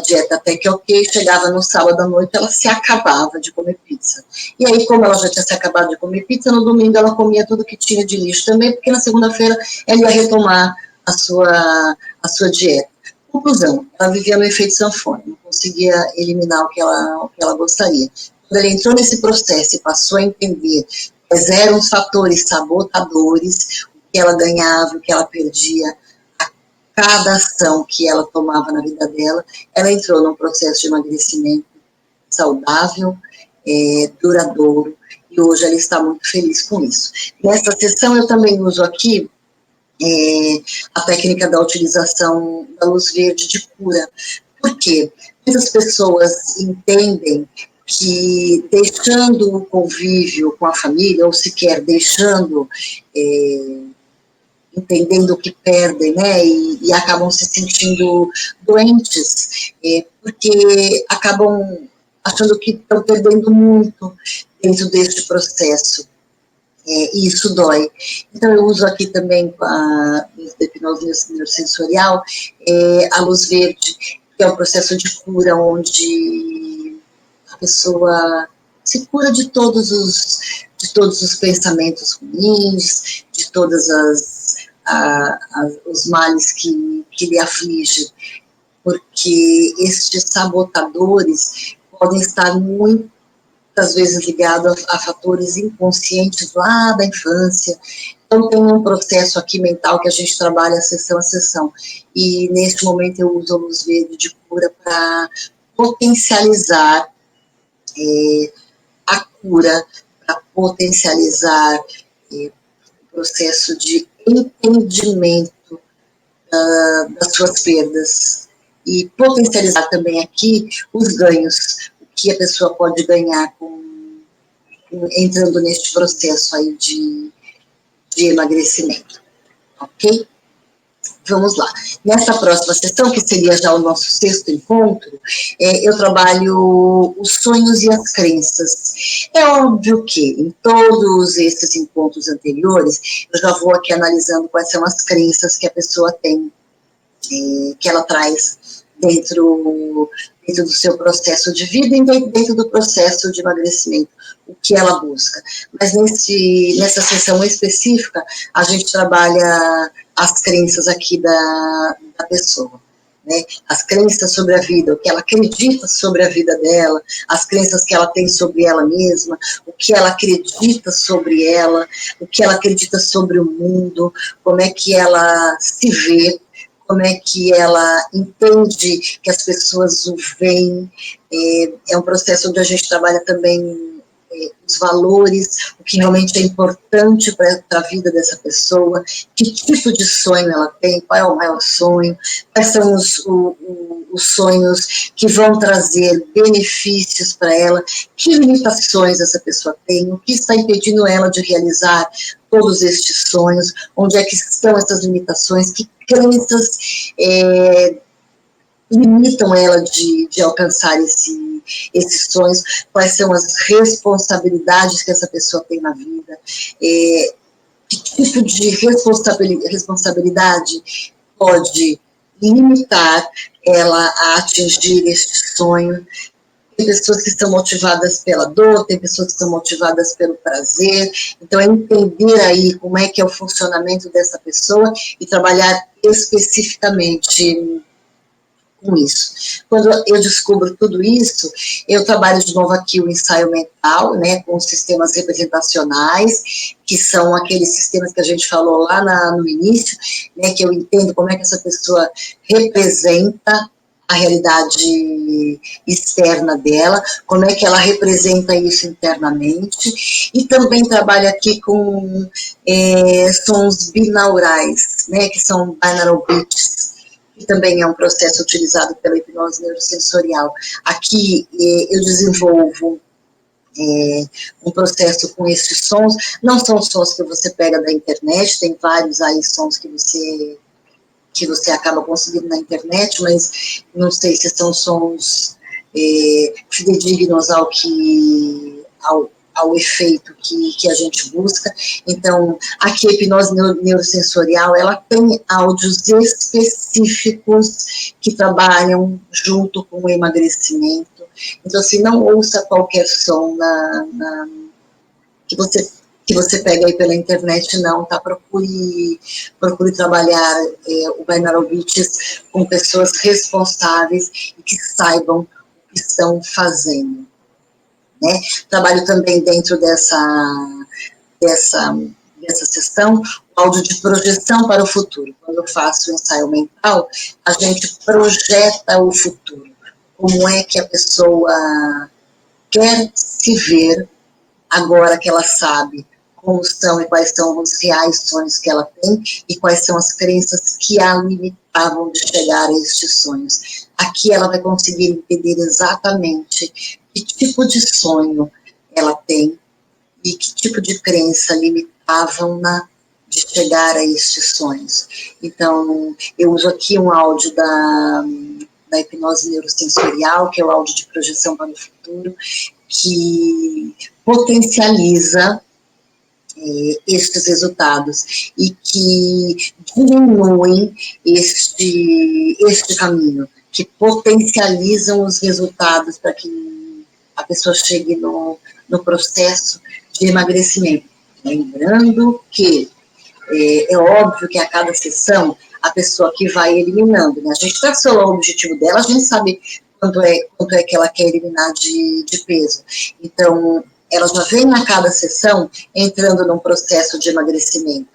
dieta até que ok, chegava no sábado à noite, ela se acabava de comer pizza. E aí, como ela já tinha se acabado de comer pizza, no domingo ela comia tudo que tinha de lixo também, porque na segunda-feira ela ia retomar a sua dieta. Conclusão, ela vivia no efeito sanfona, não conseguia eliminar o que ela gostaria. Quando ela entrou nesse processo e passou a entender quais eram os fatores sabotadores, o que ela ganhava, o que ela perdia, a cada ação que ela tomava na vida dela, ela entrou num processo de emagrecimento saudável, duradouro, e hoje ela está muito feliz com isso. Nessa sessão eu também uso aqui a técnica da utilização da luz verde de cura. Por quê? Muitas pessoas entendem que deixando o convívio com a família, ou sequer deixando, entendendo que perdem, né, e acabam se sentindo doentes, porque acabam achando que estão perdendo muito dentro deste processo. E isso dói. Então, eu uso aqui também com a hipnose neurosensorial a luz verde, que é um processo de cura onde a pessoa se cura de todos os pensamentos ruins, de todos os males que lhe afligem, porque estes sabotadores podem estar muitas vezes ligado a fatores inconscientes lá da infância. Então, tem um processo aqui mental que a gente trabalha sessão a sessão. E, neste momento, eu uso a luz verde de cura para potencializar a cura, para potencializar o processo de entendimento das suas perdas. E potencializar também aqui os ganhos, que a pessoa pode ganhar entrando neste processo aí de emagrecimento, ok? Vamos lá. Nessa próxima sessão, que seria já o nosso 6º encontro, eu trabalho os sonhos e as crenças. É óbvio que em todos esses encontros anteriores, eu já vou aqui analisando quais são as crenças que a pessoa tem, que ela traz dentro do seu processo de vida e dentro do processo de emagrecimento, o que ela busca. Mas nessa sessão específica, a gente trabalha as crenças aqui da pessoa, né? As crenças sobre a vida, o que ela acredita sobre a vida dela, as crenças que ela tem sobre ela mesma, o que ela acredita sobre ela, o que ela acredita sobre o mundo, como é que ela se vê, como é que ela entende que as pessoas o veem. É um processo onde a gente trabalha também os valores, o que realmente é importante para a vida dessa pessoa, que tipo de sonho ela tem, qual é o maior sonho, quais são os sonhos que vão trazer benefícios para ela, que limitações essa pessoa tem, o que está impedindo ela de realizar todos estes sonhos, onde é que estão essas limitações, que crenças limitam ela de alcançar esses sonhos, quais são as responsabilidades que essa pessoa tem na vida, que tipo de responsabilidade pode limitar ela a atingir este sonho, Tem pessoas que são motivadas pela dor, tem pessoas que são motivadas pelo prazer. Então, é entender aí como é que é o funcionamento dessa pessoa e trabalhar especificamente com isso. Quando eu descubro tudo isso, eu trabalho de novo aqui o ensaio mental, né, com os sistemas representacionais, que são aqueles sistemas que a gente falou lá no início, né, que eu entendo como é que essa pessoa representa a realidade externa dela, como é que ela representa isso internamente, e também trabalho aqui com sons binaurais, né, que são binaural beats, que também é um processo utilizado pela hipnose neurosensorial. Aqui eu desenvolvo um processo com esses sons, não são sons que você pega da internet, tem vários aí sons que você acaba conseguindo na internet, mas não sei se são sons fidedignos ao efeito que a gente busca. Então, aqui a hipnose neurosensorial, ela tem áudios específicos que trabalham junto com o emagrecimento. Então, assim, não ouça qualquer som que você pega aí pela internet, não, tá? Procure trabalhar o binaural beats com pessoas responsáveis e que saibam o que estão fazendo, né? Trabalho também dentro dessa sessão o áudio de projeção para o futuro. Quando eu faço o ensaio mental, a gente projeta o futuro. Como é que a pessoa quer se ver agora que ela sabe como são e quais são os reais sonhos que ela tem e quais são as crenças que a limitavam de chegar a estes sonhos. Aqui ela vai conseguir entender exatamente que tipo de sonho ela tem e que tipo de crença limitavam-na de chegar a estes sonhos. Então, eu uso aqui um áudio da hipnose neurosensorial, que é o áudio de projeção para o futuro, que potencializa estes resultados e que diminuem este caminho, que potencializam os resultados para que a pessoa chegue no processo de emagrecimento. Lembrando que é óbvio que a cada sessão a pessoa que vai eliminando, né? A gente traçou o objetivo dela, a gente sabe quanto é que ela quer eliminar de peso. Então, ela já vem a cada sessão entrando num processo de emagrecimento.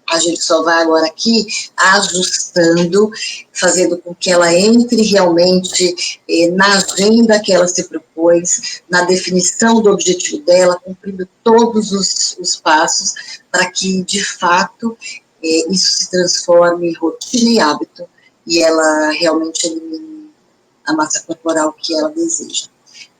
A gente só vai agora aqui ajustando, fazendo com que ela entre realmente na agenda que ela se propôs, na definição do objetivo dela, cumprindo todos os passos, para que, de fato, isso se transforme em rotina e hábito, e ela realmente elimine a massa corporal que ela deseja.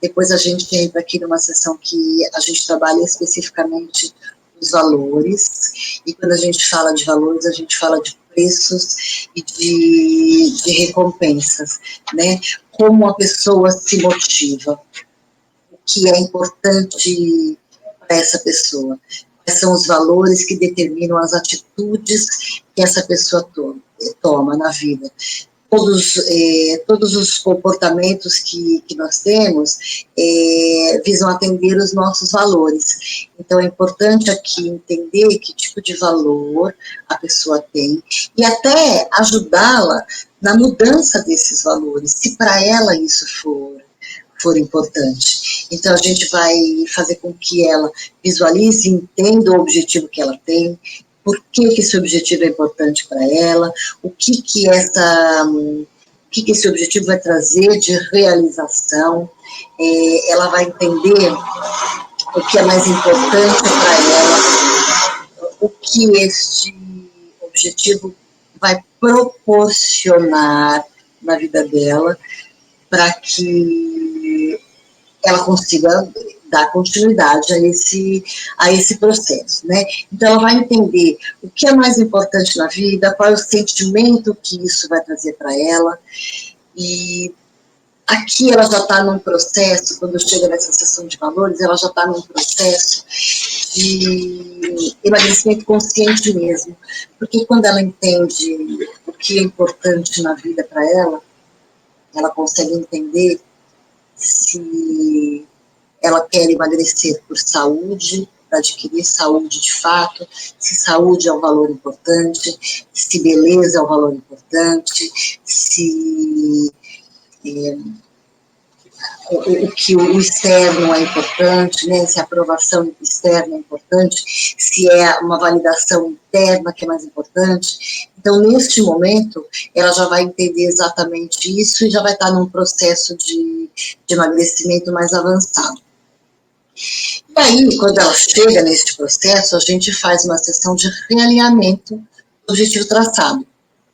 Depois a gente entra aqui numa sessão que a gente trabalha especificamente os valores, e quando a gente fala de valores, a gente fala de preços e de recompensas, né? Como a pessoa se motiva, o que é importante para essa pessoa, quais são os valores que determinam as atitudes que essa pessoa toma na vida. Todos os comportamentos que nós temos visam atender os nossos valores. Então, é importante aqui entender que tipo de valor a pessoa tem e até ajudá-la na mudança desses valores, se para ela isso for importante. Então, a gente vai fazer com que ela visualize e entenda o objetivo que ela tem, por que esse objetivo é importante para ela, o que esse objetivo vai trazer de realização. Ela vai entender o que é mais importante para ela, o que este objetivo vai proporcionar na vida dela, para que ela consiga dar continuidade a esse processo, né? Então, ela vai entender o que é mais importante na vida, qual é o sentimento que isso vai trazer para ela, e aqui ela já está num processo, quando chega nessa sessão de valores, ela já está num processo de emagrecimento consciente mesmo, porque quando ela entende o que é importante na vida para ela ela consegue entender se ela quer emagrecer por saúde, para adquirir saúde de fato, se saúde é um valor importante, se beleza é um valor importante, se o que o externo é importante, né? Se a aprovação externa é importante, se é uma validação interna que é mais importante. Então, neste momento, ela já vai entender exatamente isso e já vai estar num processo de emagrecimento mais avançado. E aí, quando ela chega nesse processo, a gente faz uma sessão de realinhamento do objetivo traçado.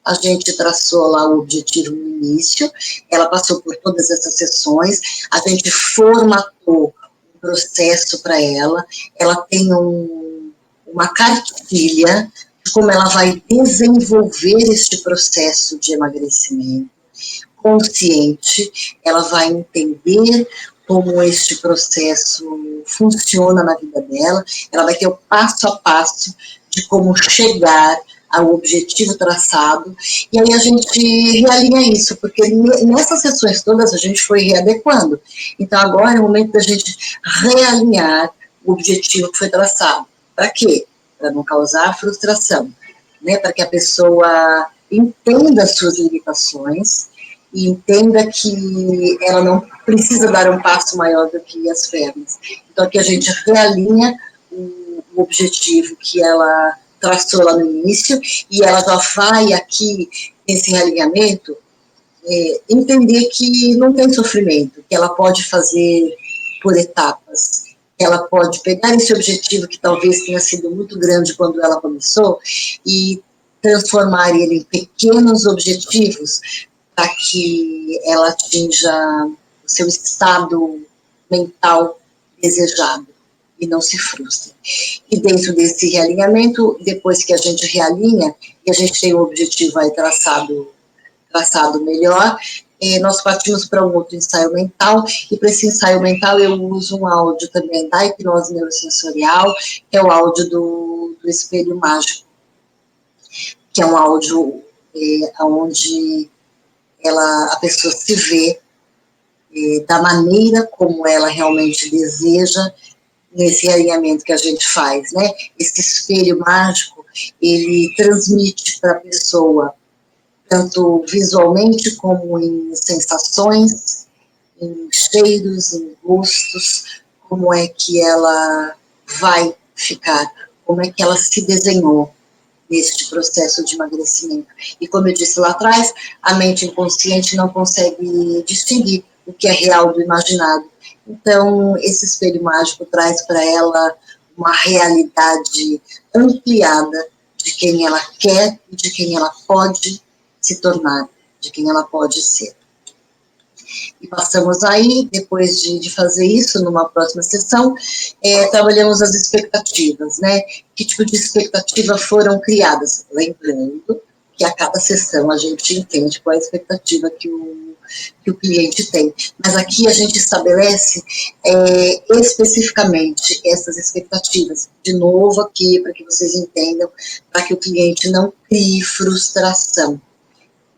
A gente traçou lá o objetivo no início, ela passou por todas essas sessões, a gente formatou um processo para ela, ela tem uma cartilha de como ela vai desenvolver este processo de emagrecimento consciente, ela vai entender como este processo funciona na vida dela, ela vai ter o passo a passo de como chegar ao objetivo traçado, e aí a gente realinha isso, porque nessas sessões todas a gente foi readequando. Então agora é o momento da gente realinhar o objetivo que foi traçado. Para quê? Para não causar frustração, né? Para que a pessoa entenda as suas limitações e entenda que ela não precisa dar um passo maior do que as pernas. Então aqui a gente realinha o objetivo que ela traçou lá no início, e ela já vai aqui, nesse realinhamento, entender que não tem sofrimento, que ela pode fazer por etapas, que ela pode pegar esse objetivo que talvez tenha sido muito grande quando ela começou, e transformar ele em pequenos objetivos para que ela atinja o seu estado mental desejado e não se frustre. E dentro desse realinhamento, depois que a gente realinha, e a gente tem um objetivo aí traçado melhor, nós partimos para um outro ensaio mental, e para esse ensaio mental eu uso um áudio também da hipnose neurosensorial, que é o áudio do espelho mágico, que é um áudio onde a pessoa se vê da maneira como ela realmente deseja, nesse alinhamento que a gente faz, né? Esse espelho mágico, ele transmite para a pessoa, tanto visualmente como em sensações, em cheiros, em gostos, como é que ela vai ficar, como é que ela se desenhou neste processo de emagrecimento. E como eu disse lá atrás, a mente inconsciente não consegue distinguir o que é real do imaginado. Então, esse espelho mágico traz para ela uma realidade ampliada de quem ela quer e de quem ela pode se tornar, de quem ela pode ser. E passamos aí, depois de fazer isso, numa próxima sessão, trabalhamos as expectativas, né? Que tipo de expectativa foram criadas? Lembrando que a cada sessão a gente entende qual é a expectativa que o cliente tem. Mas aqui a gente estabelece especificamente essas expectativas. De novo aqui, para que vocês entendam, para que o cliente não crie frustração,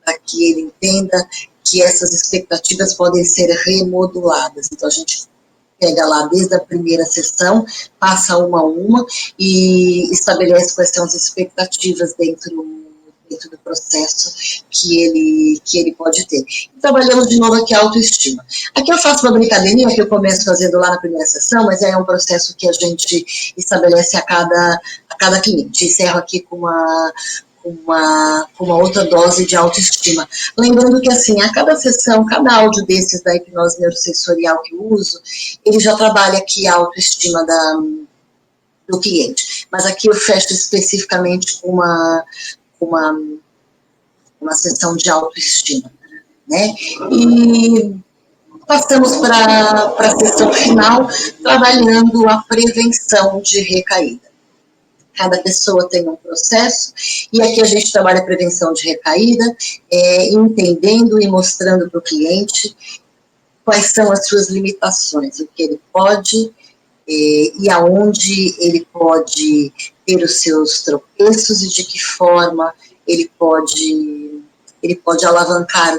para que ele entenda que essas expectativas podem ser remoduladas. Então, a gente pega lá desde a primeira sessão, passa uma a uma e estabelece quais são as expectativas dentro do processo que ele pode ter. E trabalhamos de novo aqui a autoestima. Aqui eu faço uma brincadeirinha que eu começo fazendo lá na primeira sessão, mas é um processo que a gente estabelece a cada cliente. Encerro aqui com uma outra dose de autoestima. Lembrando que, assim, a cada sessão, cada áudio desses da hipnose neurosensorial que eu uso, ele já trabalha aqui a autoestima do cliente. Mas aqui eu fecho especificamente com uma sessão de autoestima, né? E passamos para a sessão final, trabalhando a prevenção de recaída. Cada pessoa tem um processo, e aqui a gente trabalha a prevenção de recaída, entendendo e mostrando para o cliente quais são as suas limitações, o que ele pode e aonde ele pode ter os seus tropeços e de que forma ele pode alavancar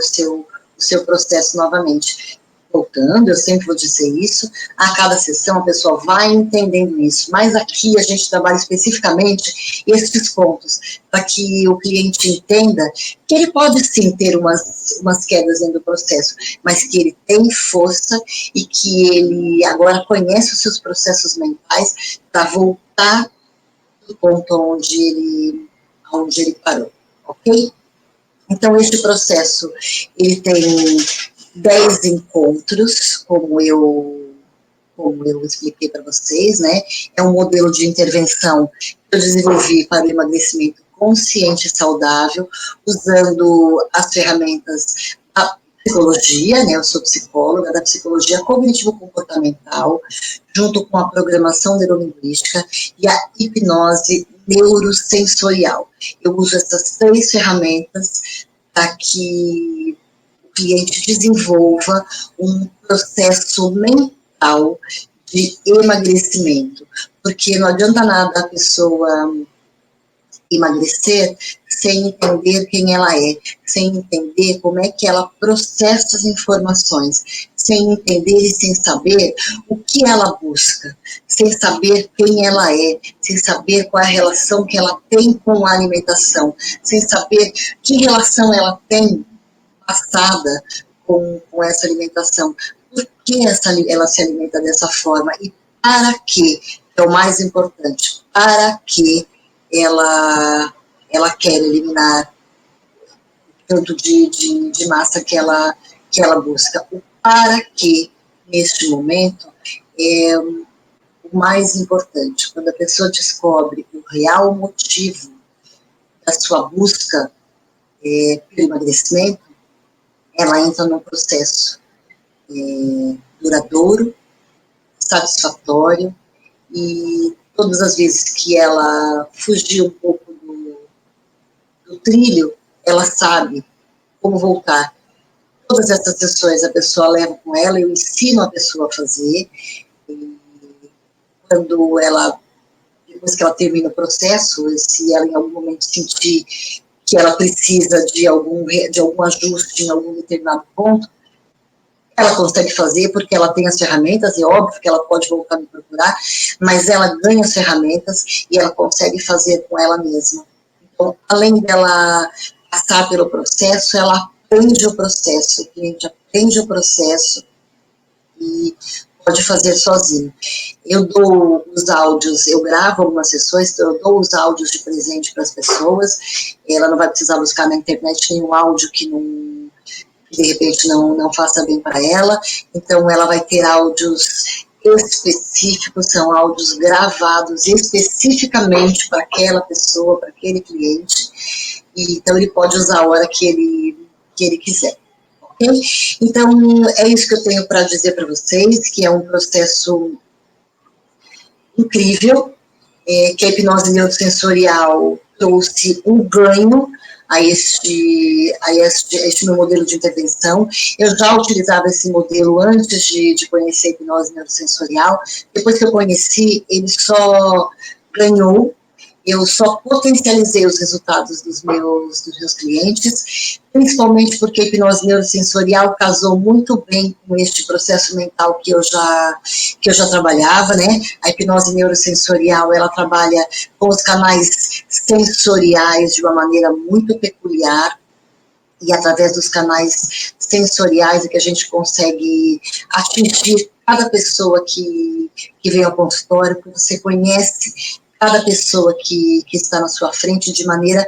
o seu processo novamente. Voltando, eu sempre vou dizer isso, a cada sessão a pessoa vai entendendo isso, mas aqui a gente trabalha especificamente esses pontos, para que o cliente entenda que ele pode sim ter umas quedas dentro do processo, mas que ele tem força e que ele agora conhece os seus processos mentais para voltar do ponto onde ele parou, ok? Então, este processo, ele tem 10 encontros, como eu expliquei para vocês, né? É um modelo de intervenção que eu desenvolvi para o emagrecimento consciente e saudável, usando as ferramentas da psicologia, né? Eu sou psicóloga, da psicologia cognitivo-comportamental, junto com a programação neurolinguística e a hipnose neurosensorial. Eu uso essas 3 ferramentas para que o cliente desenvolva um processo mental de emagrecimento, porque não adianta nada a pessoa emagrecer sem entender quem ela é, sem entender como é que ela processa as informações, sem entender e sem saber o que ela busca, sem saber quem ela é, sem saber qual é a relação que ela tem com a alimentação, sem saber que relação ela tem passada com essa alimentação, por que ela se alimenta dessa forma e para que, é o mais importante, para que ela quer eliminar tanto de massa que ela busca. O para que, neste momento, é o mais importante. Quando a pessoa descobre o real motivo da sua busca pelo emagrecimento, ela entra num processo duradouro, satisfatório, e todas as vezes que ela fugir um pouco do trilho, ela sabe como voltar. Todas essas sessões a pessoa leva com ela, eu ensino a pessoa a fazer, e quando ela, depois que ela termina o processo, se ela em algum momento sentir que ela precisa de algum ajuste em algum determinado ponto, ela consegue fazer porque ela tem as ferramentas, é óbvio que ela pode voltar a me procurar, mas ela ganha as ferramentas e ela consegue fazer com ela mesma. Então, além dela passar pelo processo, ela aprende o processo, o cliente aprende o processo e pode fazer sozinho. Eu dou os áudios, eu gravo algumas sessões, eu dou os áudios de presente para as pessoas, ela não vai precisar buscar na internet nenhum áudio que de repente não faça bem para ela, então ela vai ter áudios específicos, são áudios gravados especificamente para aquela pessoa, para aquele cliente, e então ele pode usar a hora que ele quiser. Okay? Então, é isso que eu tenho para dizer para vocês, que é um processo incrível, que a hipnose neurosensorial trouxe um ganho a este meu modelo de intervenção. Eu já utilizava esse modelo antes de conhecer a hipnose neurosensorial. Depois que eu conheci, ele só ganhou. Eu só potencializei os resultados dos meus clientes, principalmente porque a hipnose neurosensorial casou muito bem com este processo mental que eu já trabalhava, né? A hipnose neurosensorial, ela trabalha com os canais sensoriais de uma maneira muito peculiar, e através dos canais sensoriais é que a gente consegue atingir cada pessoa que vem ao consultório, porque você conhece cada pessoa que está na sua frente de maneira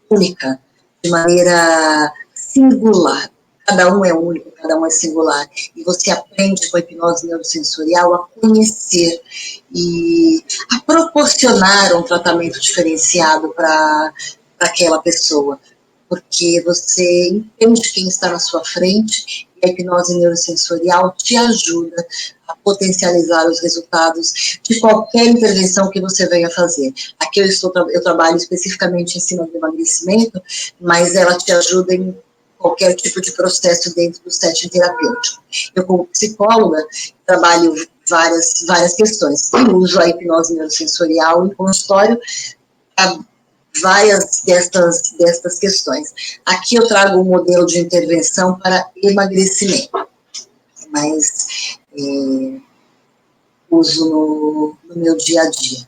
única, de maneira singular. Cada um é único, cada um é singular. E você aprende com a hipnose neurosensorial a conhecer e a proporcionar um tratamento diferenciado para aquela pessoa. Porque você entende quem está na sua frente e a hipnose neurosensorial te ajuda a potencializar os resultados de qualquer intervenção que você venha fazer. Aqui eu trabalho especificamente em cima do emagrecimento, mas ela te ajuda em qualquer tipo de processo dentro do setting terapêutico. Eu, como psicóloga, trabalho várias questões. E uso a hipnose neurosensorial em consultório várias destas questões. Aqui eu trago um modelo de intervenção para emagrecimento, mas uso no meu dia a dia.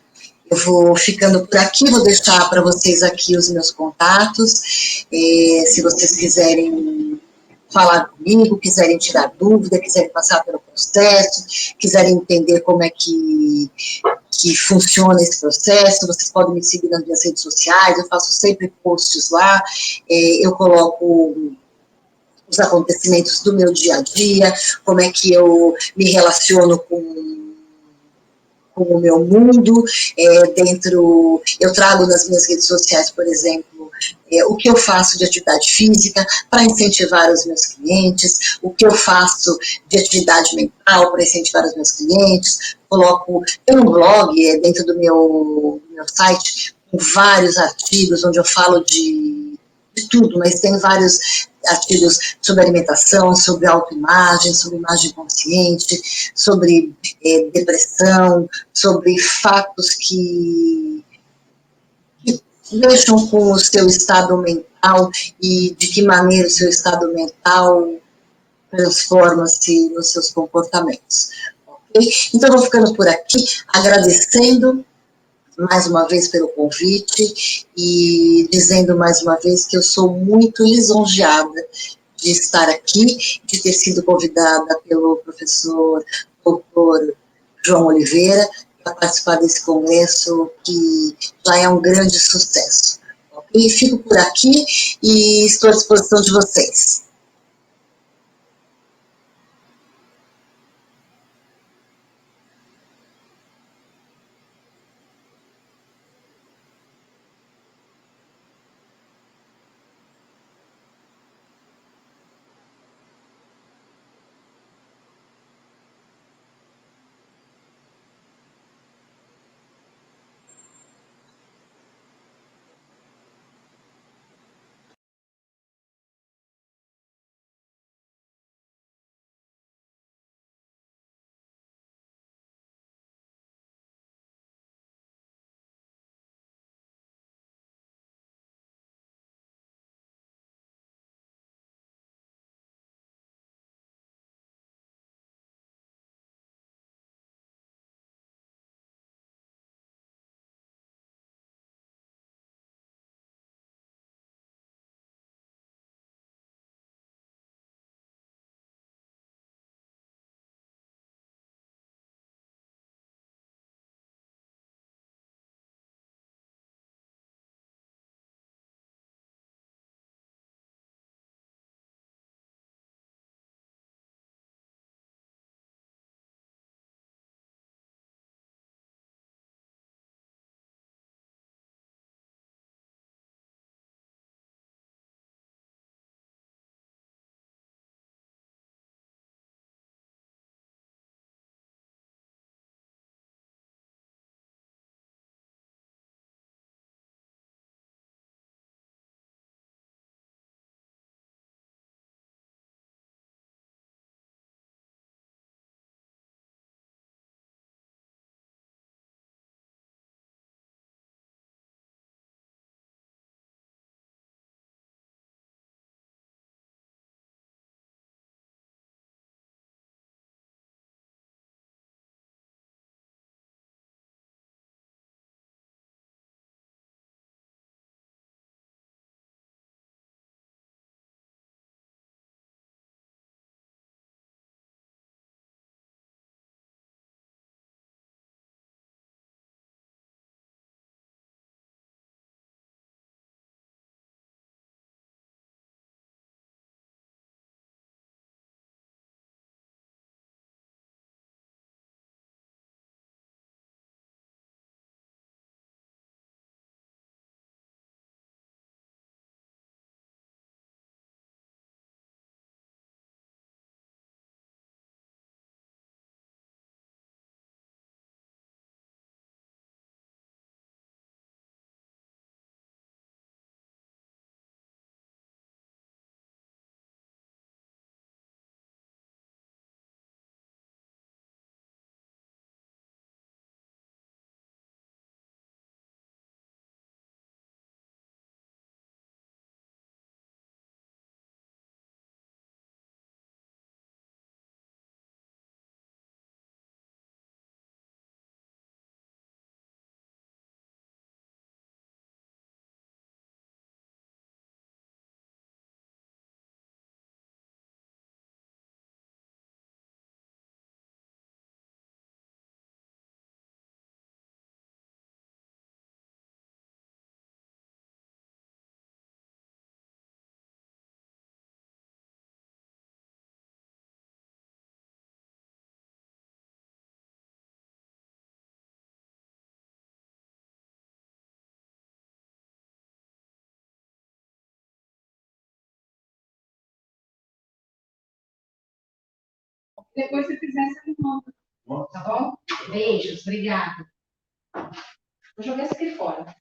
Eu vou ficando por aqui, vou deixar para vocês aqui os meus contatos. Se vocês quiserem falar comigo, quiserem tirar dúvida, quiserem passar pelo processo, quiserem entender como é que funciona esse processo, vocês podem me seguir nas minhas redes sociais, eu faço sempre posts lá, eu coloco os acontecimentos do meu dia a dia, como é que eu me relaciono com o meu mundo, eu trago nas minhas redes sociais, por exemplo, o que eu faço de atividade física para incentivar os meus clientes, o que eu faço de atividade mental para incentivar os meus clientes, tem um blog dentro do meu site, com vários artigos, onde eu falo de tudo, mas tem vários artigos sobre alimentação, sobre autoimagem, sobre imagem consciente, sobre depressão, sobre fatos que mexam com o seu estado mental e de que maneira o seu estado mental transforma-se nos seus comportamentos. Okay? Então, eu vou ficando por aqui, agradecendo mais uma vez pelo convite e dizendo mais uma vez que eu sou muito lisonjeada de estar aqui, de ter sido convidada pelo professor doutor João Oliveira para participar desse congresso que já é um grande sucesso. Ok? Fico por aqui e estou à disposição de vocês. Depois, se quiser, você me manda. Tá bom? Beijos, obrigada. Vou jogar isso aqui fora.